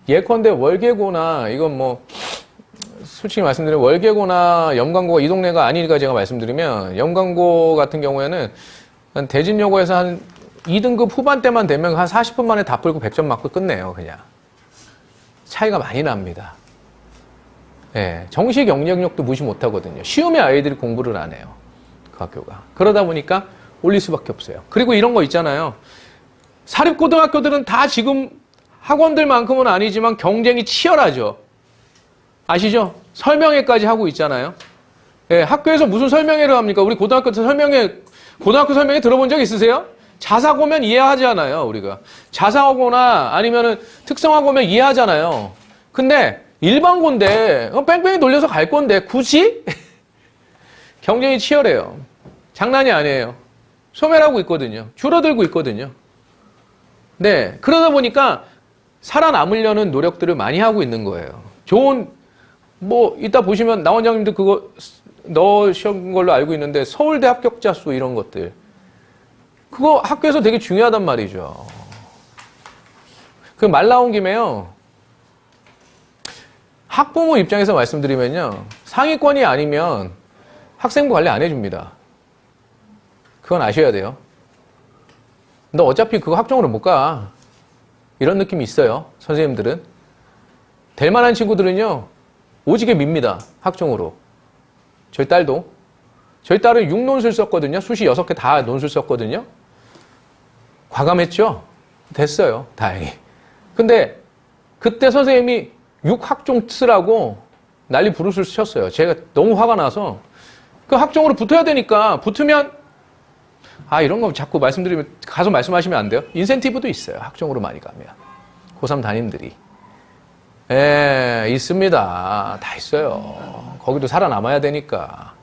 예컨대 월계고나 이건 뭐 솔직히 말씀드리면 월계고나 영광고가 이 동네가 아니니까 제가 말씀드리면 영광고 같은 경우에는 대진여고에서 한 2등급 후반대만 되면 한 40분 만에 다 풀고 100점 맞고 끝내요. 그냥. 차이가 많이 납니다. 예, 정시 경쟁력도 무시 못하거든요. 쉬우면 아이들이 공부를 안 해요. 그 학교가. 그러다 보니까 올릴 수밖에 없어요. 그리고 이런 거 있잖아요. 사립고등학교들은 다 지금 학원들만큼은 아니지만 경쟁이 치열하죠. 아시죠? 설명회까지 하고 있잖아요. 예, 학교에서 무슨 설명회를 합니까? 우리 고등학교 설명회 들어본 적 있으세요? 자사고면 이해하잖아요, 우리가. 자사고나 아니면은 특성화고면 이해하잖아요. 근데 일반고인데 뺑뺑이 돌려서 갈 건데 굳이? 경쟁이 치열해요. 장난이 아니에요. 소멸하고 있거든요. 줄어들고 있거든요. 네, 그러다 보니까 살아남으려는 노력들을 많이 하고 있는 거예요. 좋은 뭐 이따 보시면 나 원장님도 그거 넣으신 걸로 알고 있는데 서울대 합격자 수 이런 것들 그거 학교에서 되게 중요하단 말이죠. 그 말 나온 김에요. 학부모 입장에서 말씀드리면요. 상위권이 아니면 학생부 관리 안 해줍니다. 그건 아셔야 돼요. 너 어차피 그거 학종으로 못 가. 이런 느낌이 있어요. 선생님들은. 될 만한 친구들은요, 오지게 밉니다. 학종으로. 저희 딸도. 저희 딸은 6논술 썼거든요. 수시 6개 다 논술 썼거든요. 과감했죠? 됐어요. 다행히. 근데 그때 선생님이 6학종 쓰라고 난리 부르스를 쳤어요. 제가 너무 화가 나서 그 학종으로 붙어야 되니까 붙으면 이런 거 자꾸 말씀드리면 가서 말씀하시면 안 돼요. 인센티브도 있어요. 학종으로 많이 가면. 고3 담임들이. 있습니다. 다 있어요. 거기도 살아남아야 되니까.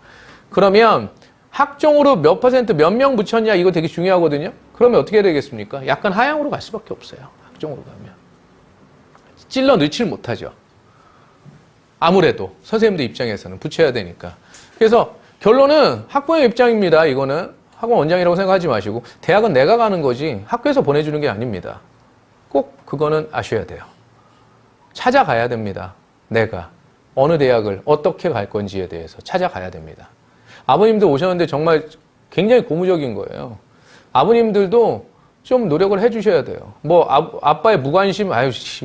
그러면 학종으로 몇 퍼센트 몇 명 붙였냐 이거 되게 중요하거든요. 그러면 어떻게 해야 되겠습니까? 약간 하향으로 갈 수밖에 없어요. 학종으로 가면. 찔러 넣지를 못하죠. 아무래도 선생님들 입장에서는 붙여야 되니까. 그래서 결론은 학부모의 입장입니다. 이거는 학원 원장이라고 생각하지 마시고 대학은 내가 가는 거지 학교에서 보내주는 게 아닙니다. 꼭 그거는 아셔야 돼요. 찾아가야 됩니다. 내가 어느 대학을 어떻게 갈 건지에 대해서 찾아가야 됩니다. 아버님들 오셨는데 정말 굉장히 고무적인 거예요. 아버님들도 좀 노력을 해주셔야 돼요. 뭐 아빠의 무관심,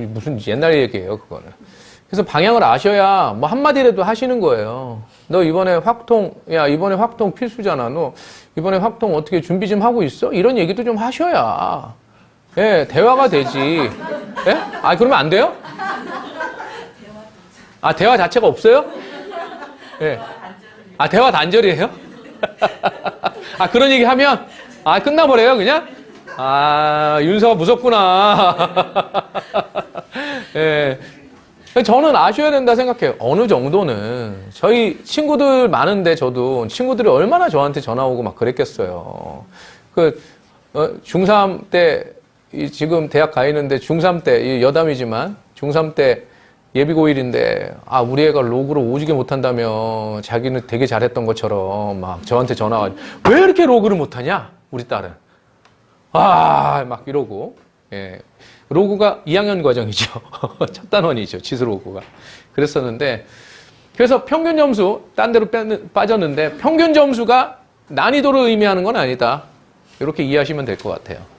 무슨 옛날 얘기예요, 그거는. 그래서 방향을 아셔야 뭐 한마디라도 하시는 거예요. 너 이번에 이번에 확통 필수잖아. 너 이번에 확통 어떻게 준비 좀 하고 있어? 이런 얘기도 좀 하셔야 대화가 되지. 그러면 안 돼요? 대화 자체가 없어요? 대화 단절이에요? 그런 얘기 하면 끝나버려요, 그냥? 윤서가 무섭구나. 저는 아셔야 된다 생각해요. 어느 정도는. 저희 친구들 많은데 저도 친구들이 얼마나 저한테 전화 오고 막 그랬겠어요. 중3 때, 지금 대학 가 있는데 중3 때, 여담이지만 중3 때 예비고1인데 우리 애가 로그를 오지게 못한다며 자기는 되게 잘했던 것처럼 막 저한테 전화 와가지고 왜 이렇게 로그를 못하냐? 우리 딸은. 막 이러고. 로그가 2학년 과정이죠. 첫 단원이죠. 지수 로그가. 그랬었는데 그래서 평균 점수 딴 데로 빠졌는데 평균 점수가 난이도를 의미하는 건 아니다. 이렇게 이해하시면 될 것 같아요.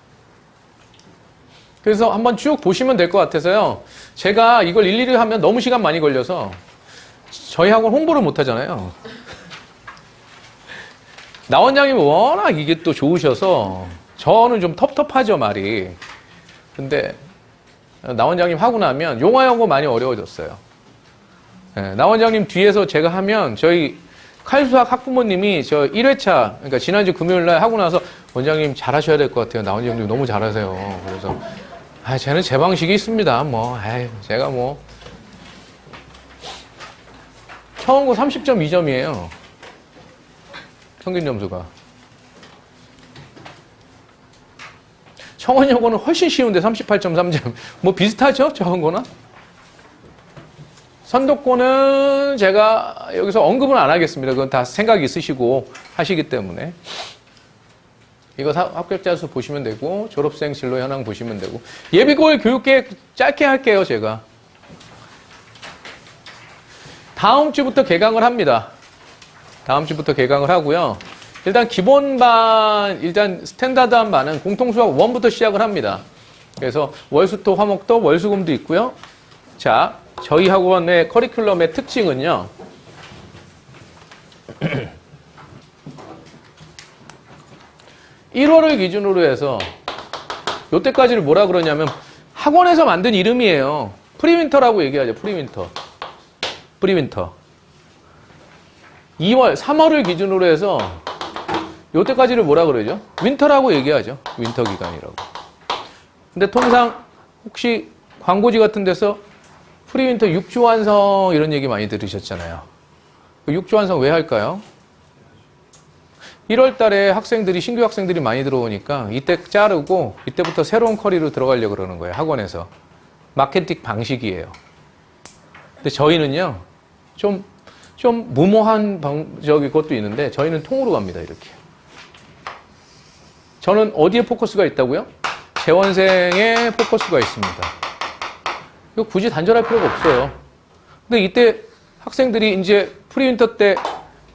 그래서 한번 쭉 보시면 될 것 같아서요. 제가 이걸 일일이 하면 너무 시간 많이 걸려서 저희 학원 홍보를 못 하잖아요. 나 원장님이 워낙 이게 또 좋으셔서 저는 좀 텁텁하죠, 말이. 근데 나 원장님 하고 나면 용화 연구 많이 어려워졌어요. 나 원장님 뒤에서 제가 하면 저희 칼수학 학부모님이 저 1회차, 그러니까 지난주 금요일 날 하고 나서 원장님 잘하셔야 될 것 같아요. 나 원장님 너무 잘하세요. 그래서 쟤는 제 방식이 있습니다. 제가 처음 거 30.2점이에요. 평균 점수가. 청원여고는 훨씬 쉬운데 38.3점. 비슷하죠? 저런 거나? 선도권은 제가 여기서 언급은 안 하겠습니다. 그건 다 생각이 있으시고 하시기 때문에. 이거 합격자 수 보시면 되고 졸업생 진로 현황 보시면 되고 예비고일 교육계획 짧게 할게요. 제가. 다음 주부터 개강을 합니다. 다음 주부터 개강을 하고요. 일단 기본반, 일단 스탠다드한 반은 공통수학 1부터 시작을 합니다. 그래서 월수토, 화목도, 월수금도 있고요. 자, 저희 학원의 커리큘럼의 특징은요. 1월을 기준으로 해서 요때까지를 뭐라 그러냐면 학원에서 만든 이름이에요. 프리윈터라고 얘기하죠. 프리윈터. 2월, 3월을 기준으로 해서 요때까지를 뭐라 그러죠? 윈터라고 얘기하죠. 윈터 기간이라고. 근데 통상 혹시 광고지 같은 데서 프리윈터 6주 완성 이런 얘기 많이 들으셨잖아요. 6주 완성 왜 할까요? 1월 달에 신규 학생들이 많이 들어오니까 이때 자르고 이때부터 새로운 커리로 들어가려고 그러는 거예요. 학원에서. 마케팅 방식이에요. 근데 저희는요, 좀 무모한 것도 있는데 저희는 통으로 갑니다. 이렇게. 저는 어디에 포커스가 있다고요? 재원생에 포커스가 있습니다. 이거 굳이 단절할 필요가 없어요. 근데 이때 학생들이 이제 프리윈터 때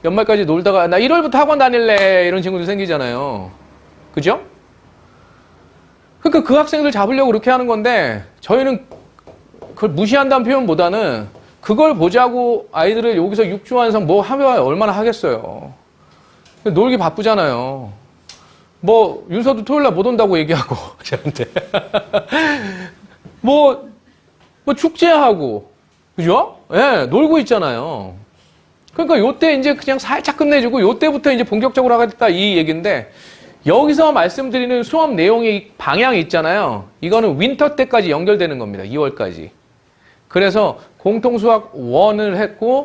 연말까지 놀다가 나 1월부터 학원 다닐래 이런 친구들 생기잖아요. 그죠? 그러니까 그 학생들 잡으려고 그렇게 하는 건데 저희는 그걸 무시한다는 표현보다는 그걸 보자고 아이들을 여기서 육주완성 뭐 하면 얼마나 하겠어요. 놀기 바쁘잖아요. 뭐 윤서도 토요일날 못 온다고 얘기하고 저한테 뭐 축제하고 그죠? 예, 놀고 있잖아요. 그러니까 요때 이제 그냥 살짝 끝내주고 요때부터 이제 본격적으로 하겠다 이 얘기인데 여기서 말씀드리는 수업 내용의 방향이 있잖아요. 이거는 윈터 때까지 연결되는 겁니다. 2월까지. 그래서 공통수학 1을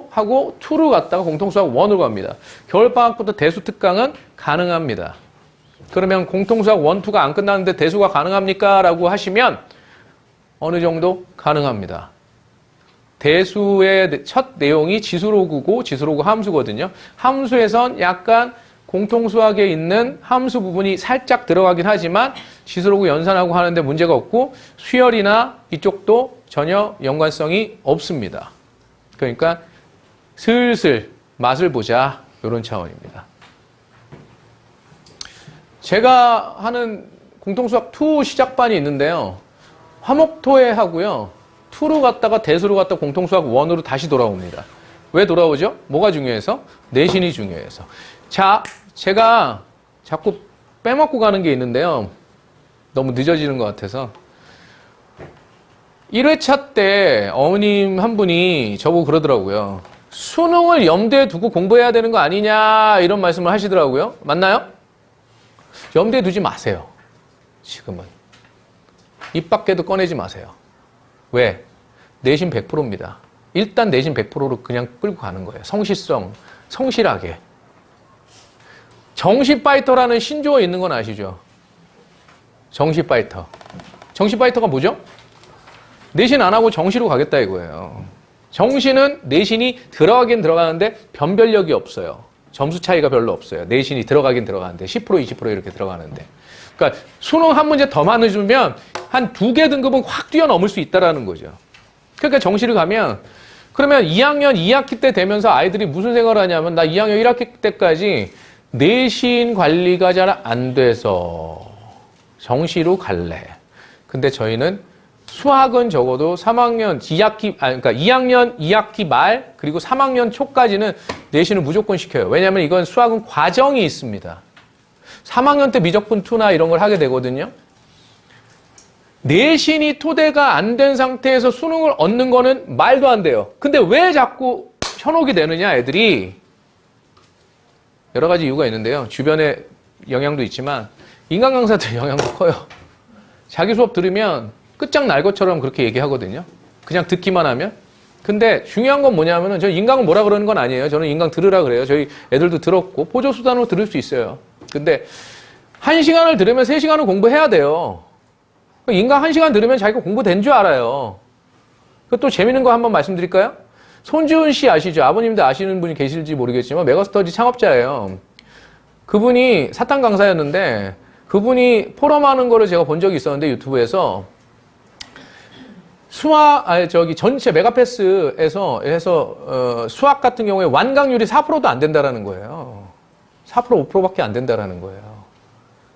하고 2로 갔다가 공통수학 1으로 갑니다. 겨울방학부터 대수 특강은 가능합니다. 그러면 공통수학 1, 2가 안 끝났는데 대수가 가능합니까? 라고 하시면 어느 정도 가능합니다. 대수의 첫 내용이 지수로그고 지수로그 함수거든요. 함수에선 약간 공통수학에 있는 함수 부분이 살짝 들어가긴 하지만 지수로그 연산하고 하는데 문제가 없고 수열이나 이쪽도 전혀 연관성이 없습니다. 그러니까 슬슬 맛을 보자 이런 차원입니다. 제가 하는 공통수학 2 시작반이 있는데요. 화목토에 하고요. 2로 갔다가 대수로 갔다가 공통수학 1으로 다시 돌아옵니다. 왜 돌아오죠? 뭐가 중요해서? 내신이 중요해서. 자, 제가 자꾸 빼먹고 가는 게 있는데요. 너무 늦어지는 것 같아서. 1회차 때 어머님 한 분이 저보고 그러더라고요. 수능을 염두에 두고 공부해야 되는 거 아니냐 이런 말씀을 하시더라고요. 맞나요? 염두에 두지 마세요. 지금은. 입 밖에도 꺼내지 마세요. 왜? 내신 100%입니다. 일단 내신 100%로 그냥 끌고 가는 거예요. 성실성, 성실하게. 정시파이터라는 신조어 있는 건 아시죠? 정시파이터. 정시파이터가 뭐죠? 내신 안 하고 정시로 가겠다 이거예요. 정시는 내신이 들어가긴 들어가는데 변별력이 없어요. 점수 차이가 별로 없어요. 내신이 들어가긴 들어가는데 10% 20% 이렇게 들어가는데. 그러니까 수능 한 문제 더 많아지면 한 2개 등급은 확 뛰어넘을 수 있다라는 거죠. 그러니까 정시를 가면 그러면 2학년 2학기 때 되면서 아이들이 무슨 생각을 하냐면 나 2학년 1학기 때까지 내신 관리가 잘 안 돼서 정시로 갈래. 근데 저희는 수학은 적어도 3학년 2학기, 그러니까 2학년 2학기 말 그리고 3학년 초까지는 내신을 무조건 시켜요. 왜냐하면 이건 수학은 과정이 있습니다. 3학년 때 미적분 2나 이런 걸 하게 되거든요. 내신이 토대가 안 된 상태에서 수능을 얻는 거는 말도 안 돼요. 근데 왜 자꾸 현혹이 되느냐, 애들이. 여러 가지 이유가 있는데요. 주변에 영향도 있지만 인간 강사들 영향도 커요. 자기 수업 들으면 끝장날 것처럼 그렇게 얘기하거든요. 그냥 듣기만 하면. 근데 중요한 건 뭐냐면은 저 인강은 뭐라 그러는 건 아니에요. 저는 인강 들으라 그래요. 저희 애들도 들었고 보조수단으로 들을 수 있어요. 근데 1시간을 들으면 3시간을 공부해야 돼요. 인강 1시간 들으면 자기가 공부된 줄 알아요. 또 재밌는 거 한번 말씀드릴까요? 손지훈 씨 아시죠? 아버님도 아시는 분이 계실지 모르겠지만 메가스터디 창업자예요. 그분이 사탕 강사였는데 그분이 포럼하는 거를 제가 본 적이 있었는데 유튜브에서 전체 메가패스에서 수학 같은 경우에 완강률이 4%도 안 된다라는 거예요. 4% 5%밖에 안 된다라는 거예요.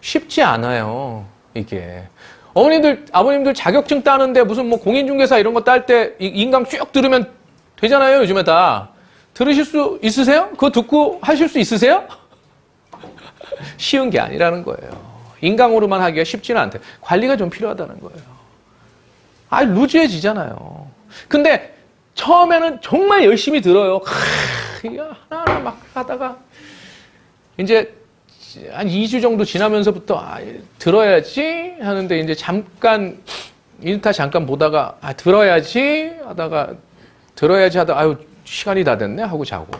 쉽지 않아요, 이게. 아버님들 자격증 따는데 무슨 뭐 공인중개사 이런 거 딸 때 인강 쭉 들으면 되잖아요, 요즘에 다. 들으실 수 있으세요? 그거 듣고 하실 수 있으세요? 쉬운 게 아니라는 거예요. 인강으로만 하기가 쉽지는 않대요. 관리가 좀 필요하다는 거예요. 루즈해지잖아요. 근데 처음에는 정말 열심히 들어요. 하나하나 막 하다가 이제 한 2주 정도 지나면서부터 들어야지 하는데 이제 잠깐 인스타 잠깐 보다가 들어야지 하다가 시간이 다 됐네 하고 자고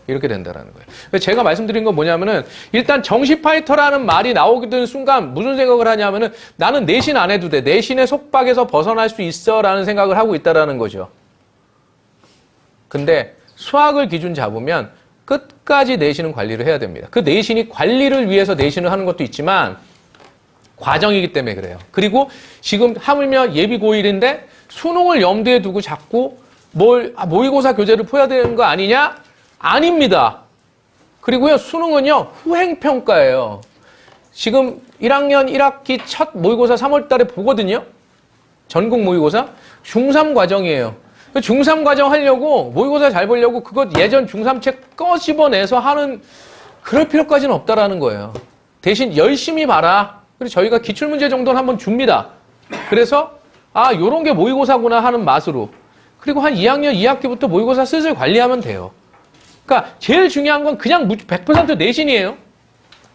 이렇게 된다는 거예요. 제가 말씀드린 건 뭐냐면은 일단 정시파이터라는 말이 나오게 되는 순간 무슨 생각을 하냐면은 나는 내신 안 해도 돼. 내신의 속박에서 벗어날 수 있어 라는 생각을 하고 있다라는 거죠. 근데 수학을 기준 잡으면 끝까지 내신은 관리를 해야 됩니다. 그 내신이 관리를 위해서 내신을 하는 것도 있지만 과정이기 때문에 그래요. 그리고 지금 하물며 예비 고1인데 수능을 염두에 두고 자꾸 모의고사 교재를 풀어야 되는 거 아니냐? 아닙니다. 그리고요, 수능은요, 후행평가예요. 지금 1학년 1학기 첫 모의고사 3월 달에 보거든요? 전국 모의고사? 중3 과정이에요. 중3 과정 하려고 모의고사 잘 보려고 그거 예전 중3 책 꺼집어내서 하는 그럴 필요까지는 없다라는 거예요. 대신 열심히 봐라. 그리고 저희가 기출문제 정도는 한번 줍니다. 그래서 아 요런 게 모의고사구나 하는 맛으로. 그리고 한 2학년 2학기부터 모의고사 슬슬 관리하면 돼요. 그러니까 제일 중요한 건 그냥 100% 내신이에요.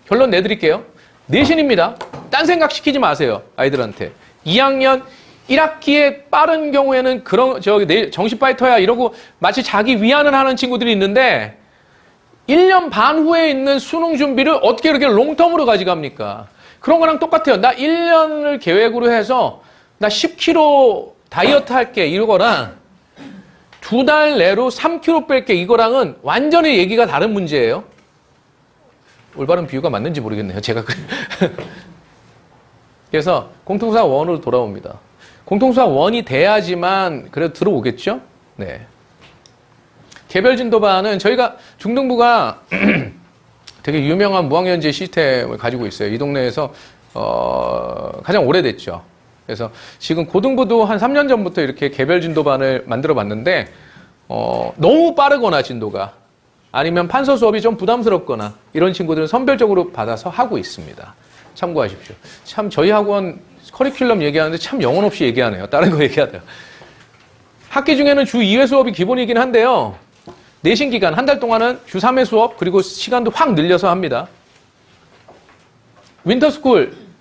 결론 내드릴게요. 내신입니다. 딴 생각 시키지 마세요. 아이들한테. 2학년 1학기에 빠른 경우에는 그런 정시 파이터야 이러고 마치 자기 위안을 하는 친구들이 있는데 1년 반 후에 있는 수능 준비를 어떻게 이렇게 롱텀으로 가져갑니까? 그런 거랑 똑같아요. 나 1년을 계획으로 해서 나 10kg 다이어트 할게 이거랑 2달 내로 3kg 뺄게 이거랑은 완전히 얘기가 다른 문제예요. 올바른 비유가 맞는지 모르겠네요. 제가 그래서 공통수학 1으로 돌아옵니다. 공통수학 1이 돼야지만 그래도 들어오겠죠? 네. 개별 진도반은 저희가 중등부가 되게 유명한 무학년제 시스템을 가지고 있어요. 이 동네에서 가장 오래됐죠. 그래서 지금 고등부도 한 3년 전부터 이렇게 개별 진도반을 만들어 봤는데 너무 빠르거나 진도가 아니면 판서 수업이 좀 부담스럽거나 이런 친구들은 선별적으로 받아서 하고 있습니다. 참고하십시오. 참 저희 학원 커리큘럼 얘기하는데 참 영혼 없이 얘기하네요. 다른 거 얘기하다가. 학기 중에는 주 2회 수업이 기본이긴 한데요. 내신 기간 한 달 동안은 주 3회 수업 그리고 시간도 확 늘려서 합니다.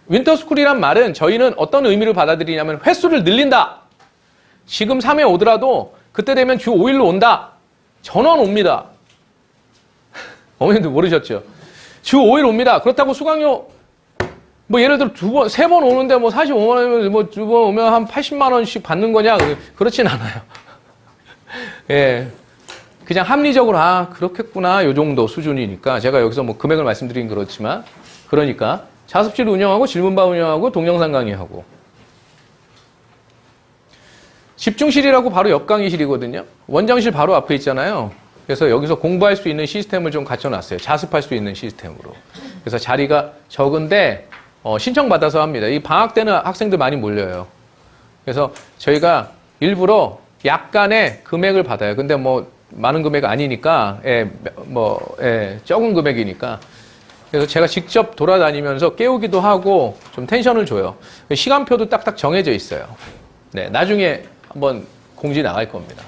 윈터스쿨이란 말은 저희는 어떤 의미를 받아들이냐면 횟수를 늘린다. 지금 3회 오더라도 그때 되면 주 5일로 온다. 전원 옵니다. 어머님들 모르셨죠? 주 5일 옵니다. 그렇다고 수강료 뭐 예를 들어 2번, 3번 오는데 뭐 45만 원이면 뭐 2번 오면 한 80만 원씩 받는 거냐? 그렇진 않아요. 예. 그냥 합리적으로 아 그렇겠구나 요 정도 수준이니까 제가 여기서 뭐 금액을 말씀드리긴 그렇지만 그러니까 자습실 운영하고 질문방 운영하고 동영상 강의하고 집중실이라고 바로 옆 강의실이거든요. 원장실 바로 앞에 있잖아요. 그래서 여기서 공부할 수 있는 시스템을 좀 갖춰놨어요. 자습할 수 있는 시스템으로. 그래서 자리가 적은데 신청받아서 합니다. 이 방학 때는 학생들 많이 몰려요. 그래서 저희가 일부러 약간의 금액을 받아요. 근데 뭐 많은 금액 아니니까 적은 금액이니까 그래서 제가 직접 돌아다니면서 깨우기도 하고 좀 텐션을 줘요. 시간표도 딱딱 정해져 있어요. 네, 나중에 한번 공지 나갈 겁니다.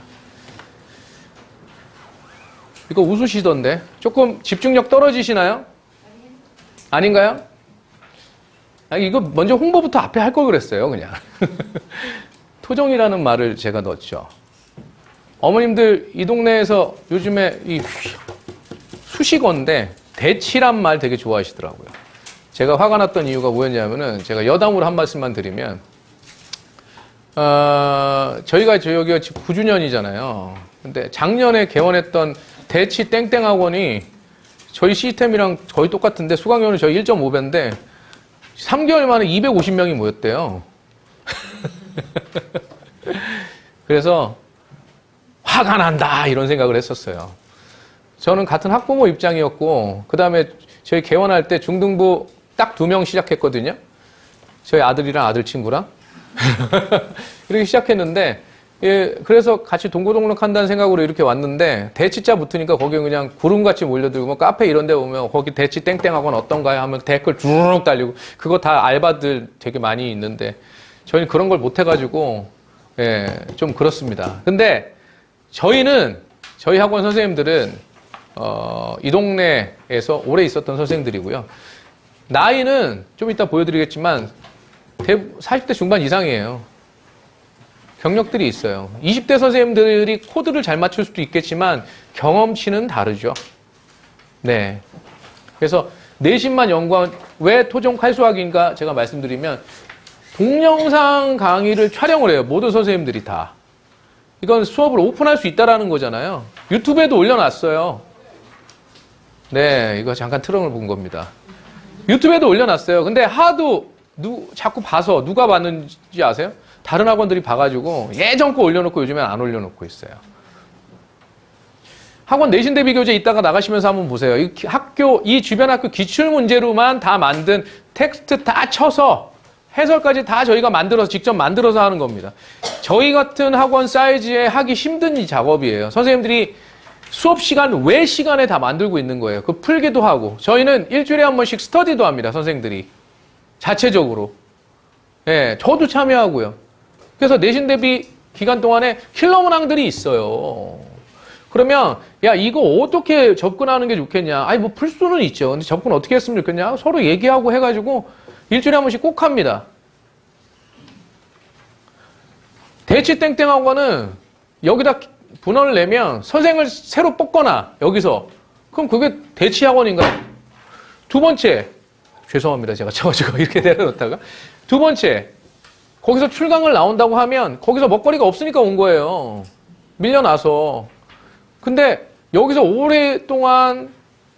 이거 웃으시던데 조금 집중력 떨어지시나요? 아닌가요? 아니, 이거 먼저 홍보부터 앞에 할 걸 그랬어요, 그냥. 토종이라는 말을 제가 넣었죠. 어머님들 이 동네에서 요즘에 이 수식어인데 대치란 말 되게 좋아하시더라고요. 제가 화가 났던 이유가 뭐였냐면은 제가 여담으로 한 말씀만 드리면 저희가 여기가 지금 9주년이잖아요. 근데 작년에 개원했던 대치 땡땡 학원이 저희 시스템이랑 거의 똑같은데 수강료는 저희 1.5배인데 3개월 만에 250명이 모였대요. 그래서 화가 난다 이런 생각을 했었어요. 저는 같은 학부모 입장이었고 그 다음에 저희 개원할 때 중등부 딱 2명 시작했거든요. 저희 아들이랑 아들 친구랑 이렇게 시작했는데 그래서 같이 동고동락한다는 생각으로 이렇게 왔는데 대치자 붙으니까 거기 그냥 구름같이 몰려들고 뭐 카페 이런 데 오면 거기 대치 땡땡학원 어떤가요? 하면 댓글 쭉 달리고 그거 다 알바들 되게 많이 있는데 저희는 그런 걸 못 해가지고 좀 그렇습니다. 근데 저희 학원 선생님들은 이 동네에서 오래 있었던 선생님들이고요. 나이는 좀 이따 보여드리겠지만 40대 중반 이상이에요. 경력들이 있어요. 20대 선생님들이 코드를 잘 맞출 수도 있겠지만 경험치는 다르죠. 네. 그래서 내신만 연구한 왜 토종 칼수학인가 제가 말씀드리면 동영상 강의를 촬영을 해요. 모든 선생님들이 다. 이건 수업을 오픈할 수 있다라는 거잖아요. 유튜브에도 올려놨어요. 네, 이거 잠깐 트렁을 본 겁니다. 유튜브에도 올려놨어요. 근데 하도 자꾸 봐서 누가 봤는지 아세요? 다른 학원들이 봐가지고 예전 거 올려놓고 요즘엔 안 올려놓고 있어요. 학원 내신 대비 교재 이따가 나가시면서 한번 보세요. 이 주변 학교 기출 문제로만 다 만든 텍스트 다 쳐서 해설까지 다 저희가 만들어서, 직접 만들어서 하는 겁니다. 저희 같은 학원 사이즈에 하기 힘든 이 작업이에요. 선생님들이 수업 시간 외 시간에 다 만들고 있는 거예요. 그 풀기도 하고. 저희는 일주일에 한 번씩 스터디도 합니다. 선생님들이. 자체적으로. 예, 저도 참여하고요. 그래서 내신 대비 기간 동안에 킬러 문항들이 있어요. 그러면 야 이거 어떻게 접근하는 게 좋겠냐. 아니 뭐 풀 수는 있죠. 근데 접근 어떻게 했으면 좋겠냐. 서로 얘기하고 해가지고 일주일에 한 번씩 꼭 합니다. 대치 땡땡학원은 여기다 분원을 내면 선생을 새로 뽑거나 여기서 그럼 그게 대치학원인가요? 두 번째, 죄송합니다. 제가 이렇게 내려놓다가 두 번째, 거기서 출강을 나온다고 하면 거기서 먹거리가 없으니까 온 거예요. 밀려나서. 근데 여기서 오랫동안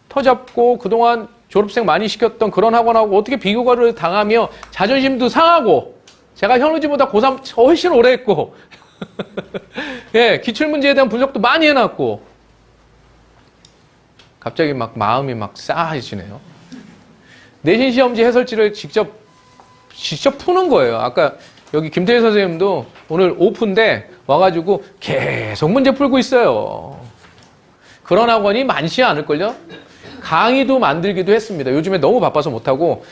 터잡고 그동안 졸업생 많이 시켰던 그런 학원하고 어떻게 비교를 당하며 자존심도 상하고 제가 현우지보다 고3 훨씬 오래 했고 예, 기출문제에 대한 분석도 많이 해놨고 갑자기 막 마음이 막 싸해지네요. 내신 시험지 해설지를 직접 푸는 거예요. 아까 여기 김태일 선생님도 오늘 오픈데 와가지고 계속 문제 풀고 있어요. 그런 학원이 많지 않을걸요? 강의도 만들기도 했습니다. 요즘에 너무 바빠서 못하고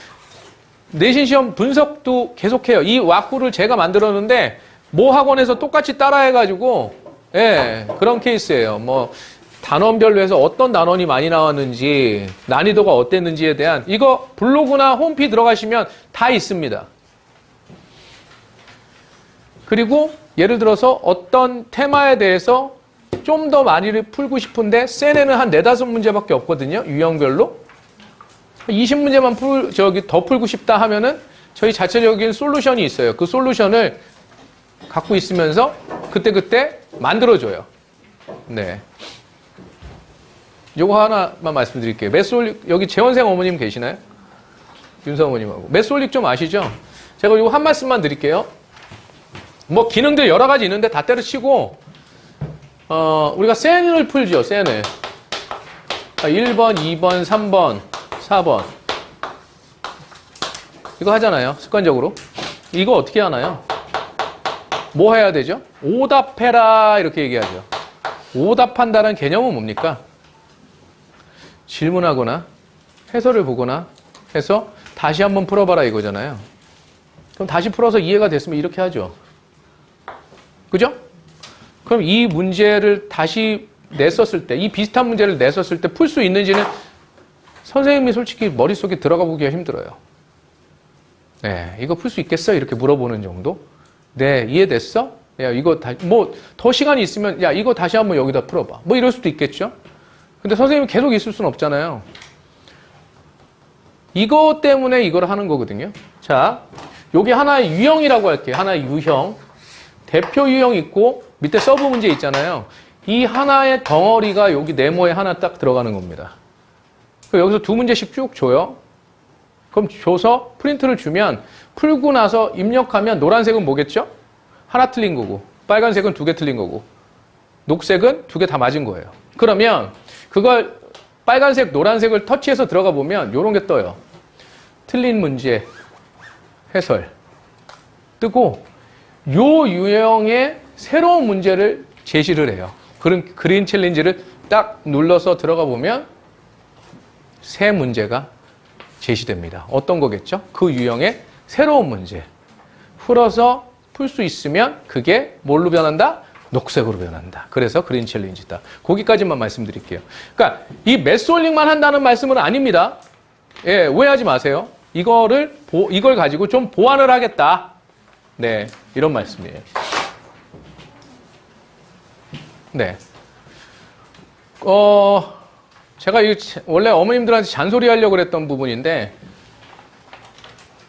내신 시험 분석도 계속해요. 이 왁구를 제가 만들었는데 모 학원에서 똑같이 따라해가지고 예, 그런 케이스예요. 뭐 단원별로 해서 어떤 단원이 많이 나왔는지 난이도가 어땠는지에 대한 이거 블로그나 홈피 들어가시면 다 있습니다. 그리고 예를 들어서 어떤 테마에 대해서 좀 더 많이 풀고 싶은데 센에는 한 4-5문제밖에 없거든요. 유형별로. 20문제만 더 풀고 싶다 하면은 저희 자체적인 솔루션이 있어요. 그 솔루션을 갖고 있으면서 그때그때 만들어줘요. 네. 요거 하나만 말씀드릴게요. 메솔릭, 여기 재원생 어머님 계시나요? 윤서 어머님하고. 메솔릭 좀 아시죠? 제가 요거 한 말씀만 드릴게요. 뭐 기능들 여러 가지 있는데 다 때려치고 우리가 센을 풀죠. 센을 1번, 2번, 3번, 4번 이거 하잖아요. 습관적으로. 이거 어떻게 하나요? 뭐 해야 되죠? 오답해라 이렇게 얘기하죠. 오답한다는 개념은 뭡니까? 질문하거나 해설을 보거나 해서 다시 한번 풀어봐라 이거잖아요. 그럼 다시 풀어서 이해가 됐으면 이렇게 하죠. 그죠? 그럼 이 문제를 다시 냈었을 때, 이 비슷한 문제를 냈었을 때 풀 수 있는지는 선생님이 솔직히 머릿속에 들어가 보기가 힘들어요. 네, 이거 풀 수 있겠어? 이렇게 물어보는 정도? 네, 이해됐어? 야, 이거 더 시간이 있으면, 야, 이거 다시 한번 여기다 풀어봐. 뭐 이럴 수도 있겠죠? 근데 선생님이 계속 있을 수는 없잖아요. 이거 때문에 이걸 하는 거거든요. 자, 요게 하나의 유형이라고 할게요. 하나의 유형. 대표 유형 있고 밑에 서브 문제 있잖아요. 이 하나의 덩어리가 여기 네모에 하나 딱 들어가는 겁니다. 여기서 2문제씩 쭉 줘요. 그럼 줘서 프린트를 주면 풀고 나서 입력하면 노란색은 뭐겠죠? 하나 틀린 거고 빨간색은 2개 틀린 거고 녹색은 2개 다 맞은 거예요. 그러면 그걸 빨간색, 노란색을 터치해서 들어가 보면 이런 게 떠요. 틀린 문제, 해설 뜨고 요 유형의 새로운 문제를 제시를 해요. 그런 그린 챌린지를 딱 눌러서 들어가 보면 새 문제가 제시됩니다. 어떤 거겠죠? 그 유형의 새로운 문제. 풀어서 풀 수 있으면 그게 뭘로 변한다? 녹색으로 변한다. 그래서 그린 챌린지다. 거기까지만 말씀드릴게요. 그러니까 이 메솔링만 한다는 말씀은 아닙니다. 예, 오해하지 마세요. 이걸 가지고 좀 보완을 하겠다. 네, 이런 말씀이에요. 네. 제가 원래 어머님들한테 잔소리 하려고 그랬던 부분인데,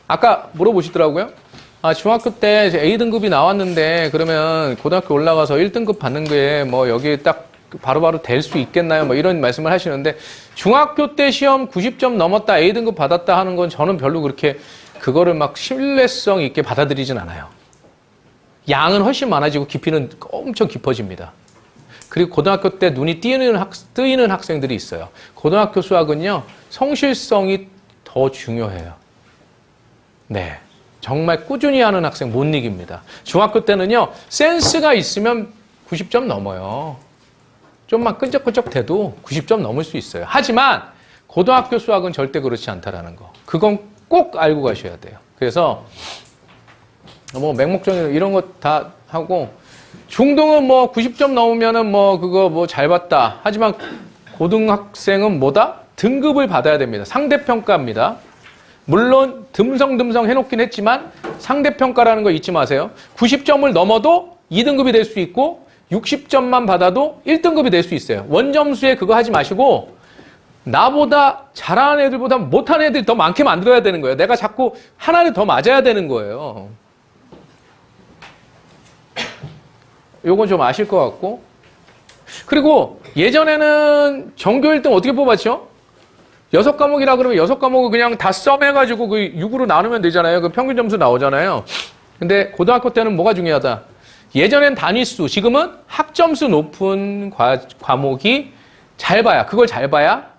아까 물어보시더라고요. 아, 중학교 때 A등급이 나왔는데, 그러면 고등학교 올라가서 1등급 받는 게 뭐 여기 딱 바로바로 될 수 있겠나요? 뭐 이런 말씀을 하시는데, 중학교 때 시험 90점 넘었다, A등급 받았다 하는 건 저는 별로 그렇게 그거를 막 신뢰성 있게 받아들이진 않아요. 양은 훨씬 많아지고 깊이는 엄청 깊어집니다. 그리고 고등학교 때 눈이 뜨이는 학생들이 있어요. 고등학교 수학은요, 성실성이 더 중요해요. 네. 정말 꾸준히 하는 학생 못 이깁니다. 중학교 때는요, 센스가 있으면 90점 넘어요. 좀만 끈적끈적 돼도 90점 넘을 수 있어요. 하지만 고등학교 수학은 절대 그렇지 않다라는 거. 그건 꼭 알고 가셔야 돼요. 그래서 뭐 맹목적인 이런 거 다 하고, 중등은 뭐 90점 넘으면은 뭐 그거 뭐 잘 봤다. 하지만 고등학생은 뭐다? 등급을 받아야 됩니다. 상대평가입니다. 물론 듬성듬성 해놓긴 했지만 상대평가라는 거 잊지 마세요. 90점을 넘어도 2등급이 될 수 있고 60점만 받아도 1등급이 될 수 있어요. 원점수에 그거 하지 마시고 나보다 잘하는 애들보다 못하는 애들이 더 많게 만들어야 되는 거예요. 내가 자꾸 하나를 더 맞아야 되는 거예요. 요건 좀 아실 것 같고. 그리고 예전에는 전교 1등 어떻게 뽑았죠? 6과목이라 그러면 6과목을 그냥 다 썸해가지고 그 6으로 나누면 되잖아요. 그 평균 점수 나오잖아요. 근데 고등학교 때는 뭐가 중요하다? 예전엔 단위수, 지금은 학점수 높은 과목이 잘 봐야, 그걸 잘 봐야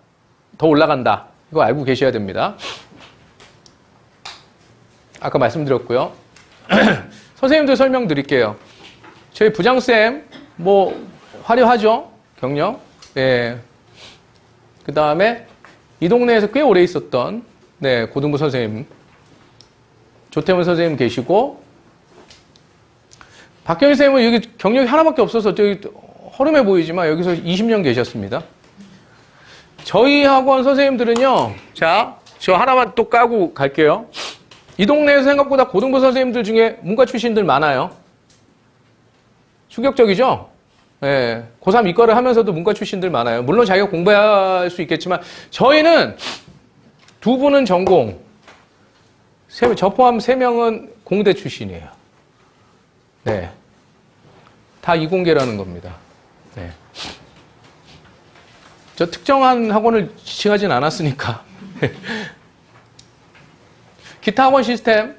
더 올라간다. 이거 알고 계셔야 됩니다. 아까 말씀드렸고요. 선생님들 설명드릴게요. 저희 부장쌤, 뭐, 화려하죠? 경력. 예. 그 다음에 이 동네에서 꽤 오래 있었던, 네, 고등부 선생님. 조태문 선생님 계시고, 박경일 선생님은 여기 경력이 하나밖에 없어서 저기 허름해 보이지만 여기서 20년 계셨습니다. 저희 학원 선생님들은요, 자, 저 하나만 또 까고 갈게요. 이 동네에서 생각보다 고등부 선생님들 중에 문과 출신들 많아요. 충격적이죠? 예, 고3 이과를 하면서도 문과 출신들 많아요. 물론 자기가 공부할 수 있겠지만, 저희는 두 분은 전공, 저 포함 3명은 공대 출신이에요. 네. 다 이공계라는 겁니다. 네. 저 특정한 학원을 지칭하진 않았으니까. 기타 학원 시스템,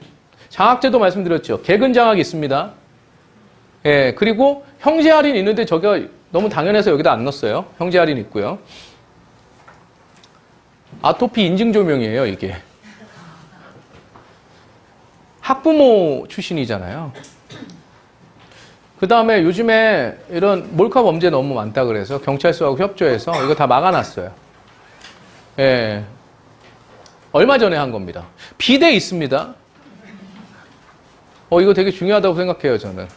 장학제도 말씀드렸죠. 개근 장학이 있습니다. 예, 그리고 형제 할인 있는데 저기가 너무 당연해서 여기다 안 넣었어요. 형제 할인 있고요. 아토피 인증 조명이에요, 이게. 학부모 출신이잖아요. 그 다음에 요즘에 이런 몰카 범죄 너무 많다 그래서 경찰서하고 협조해서 이거 다 막아놨어요. 예. 얼마 전에 한 겁니다. 비대 있습니다. 이거 되게 중요하다고 생각해요, 저는.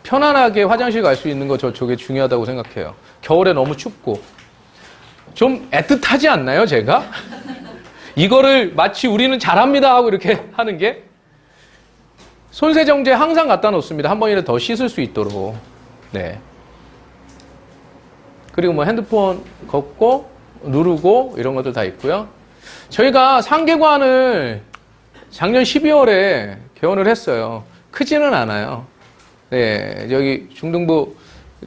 편안하게 화장실 갈 수 있는 거 저게 중요하다고 생각해요. 겨울에 너무 춥고. 좀 애틋하지 않나요, 제가? 이거를 마치 우리는 잘합니다 하고 이렇게 하는 게. 손세정제 항상 갖다 놓습니다. 한 번이라도 더 씻을 수 있도록. 네. 그리고 뭐 핸드폰 걷고, 누르고, 이런 것들 다 있고요. 저희가 상계관을 작년 12월에 개원을 했어요. 크지는 않아요. 네. 여기 중등부,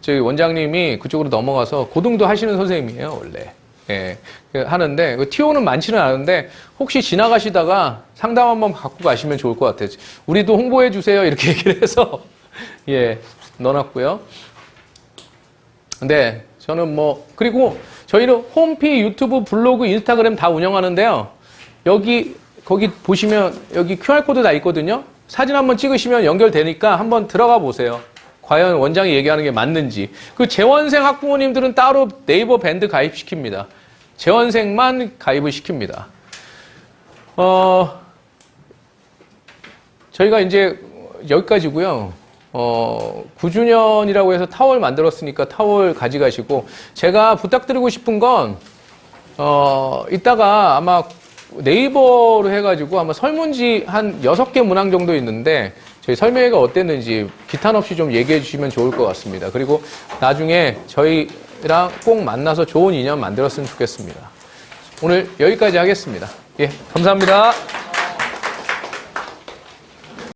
저희 원장님이 그쪽으로 넘어가서 고등도 하시는 선생님이에요, 원래. 예, 하는데, TO는 많지는 않은데, 혹시 지나가시다가 상담 한번 받고 가시면 좋을 것 같아요. 우리도 홍보해 주세요. 이렇게 얘기를 해서, 예, 넣어놨고요. 근데, 저는 뭐, 그리고 저희는 홈피, 유튜브, 블로그, 인스타그램 다 운영하는데요. 거기 보시면 여기 QR코드 다 있거든요. 사진 한번 찍으시면 연결되니까 한번 들어가 보세요. 과연 원장이 얘기하는 게 맞는지. 그 재원생 학부모님들은 따로 네이버 밴드 가입시킵니다. 재원생만 가입을 시킵니다. 저희가 이제 여기까지고요. 9주년이라고 해서 타월 만들었으니까 타월 가져가시고, 제가 부탁드리고 싶은 건, 이따가 아마 네이버로 해가지고 아마 설문지 한 6개 문항 정도 있는데, 저희 설명회가 어땠는지 기탄 없이 좀 얘기해 주시면 좋을 것 같습니다. 그리고 나중에 저희랑 꼭 만나서 좋은 인연 만들었으면 좋겠습니다. 오늘 여기까지 하겠습니다. 예, 감사합니다.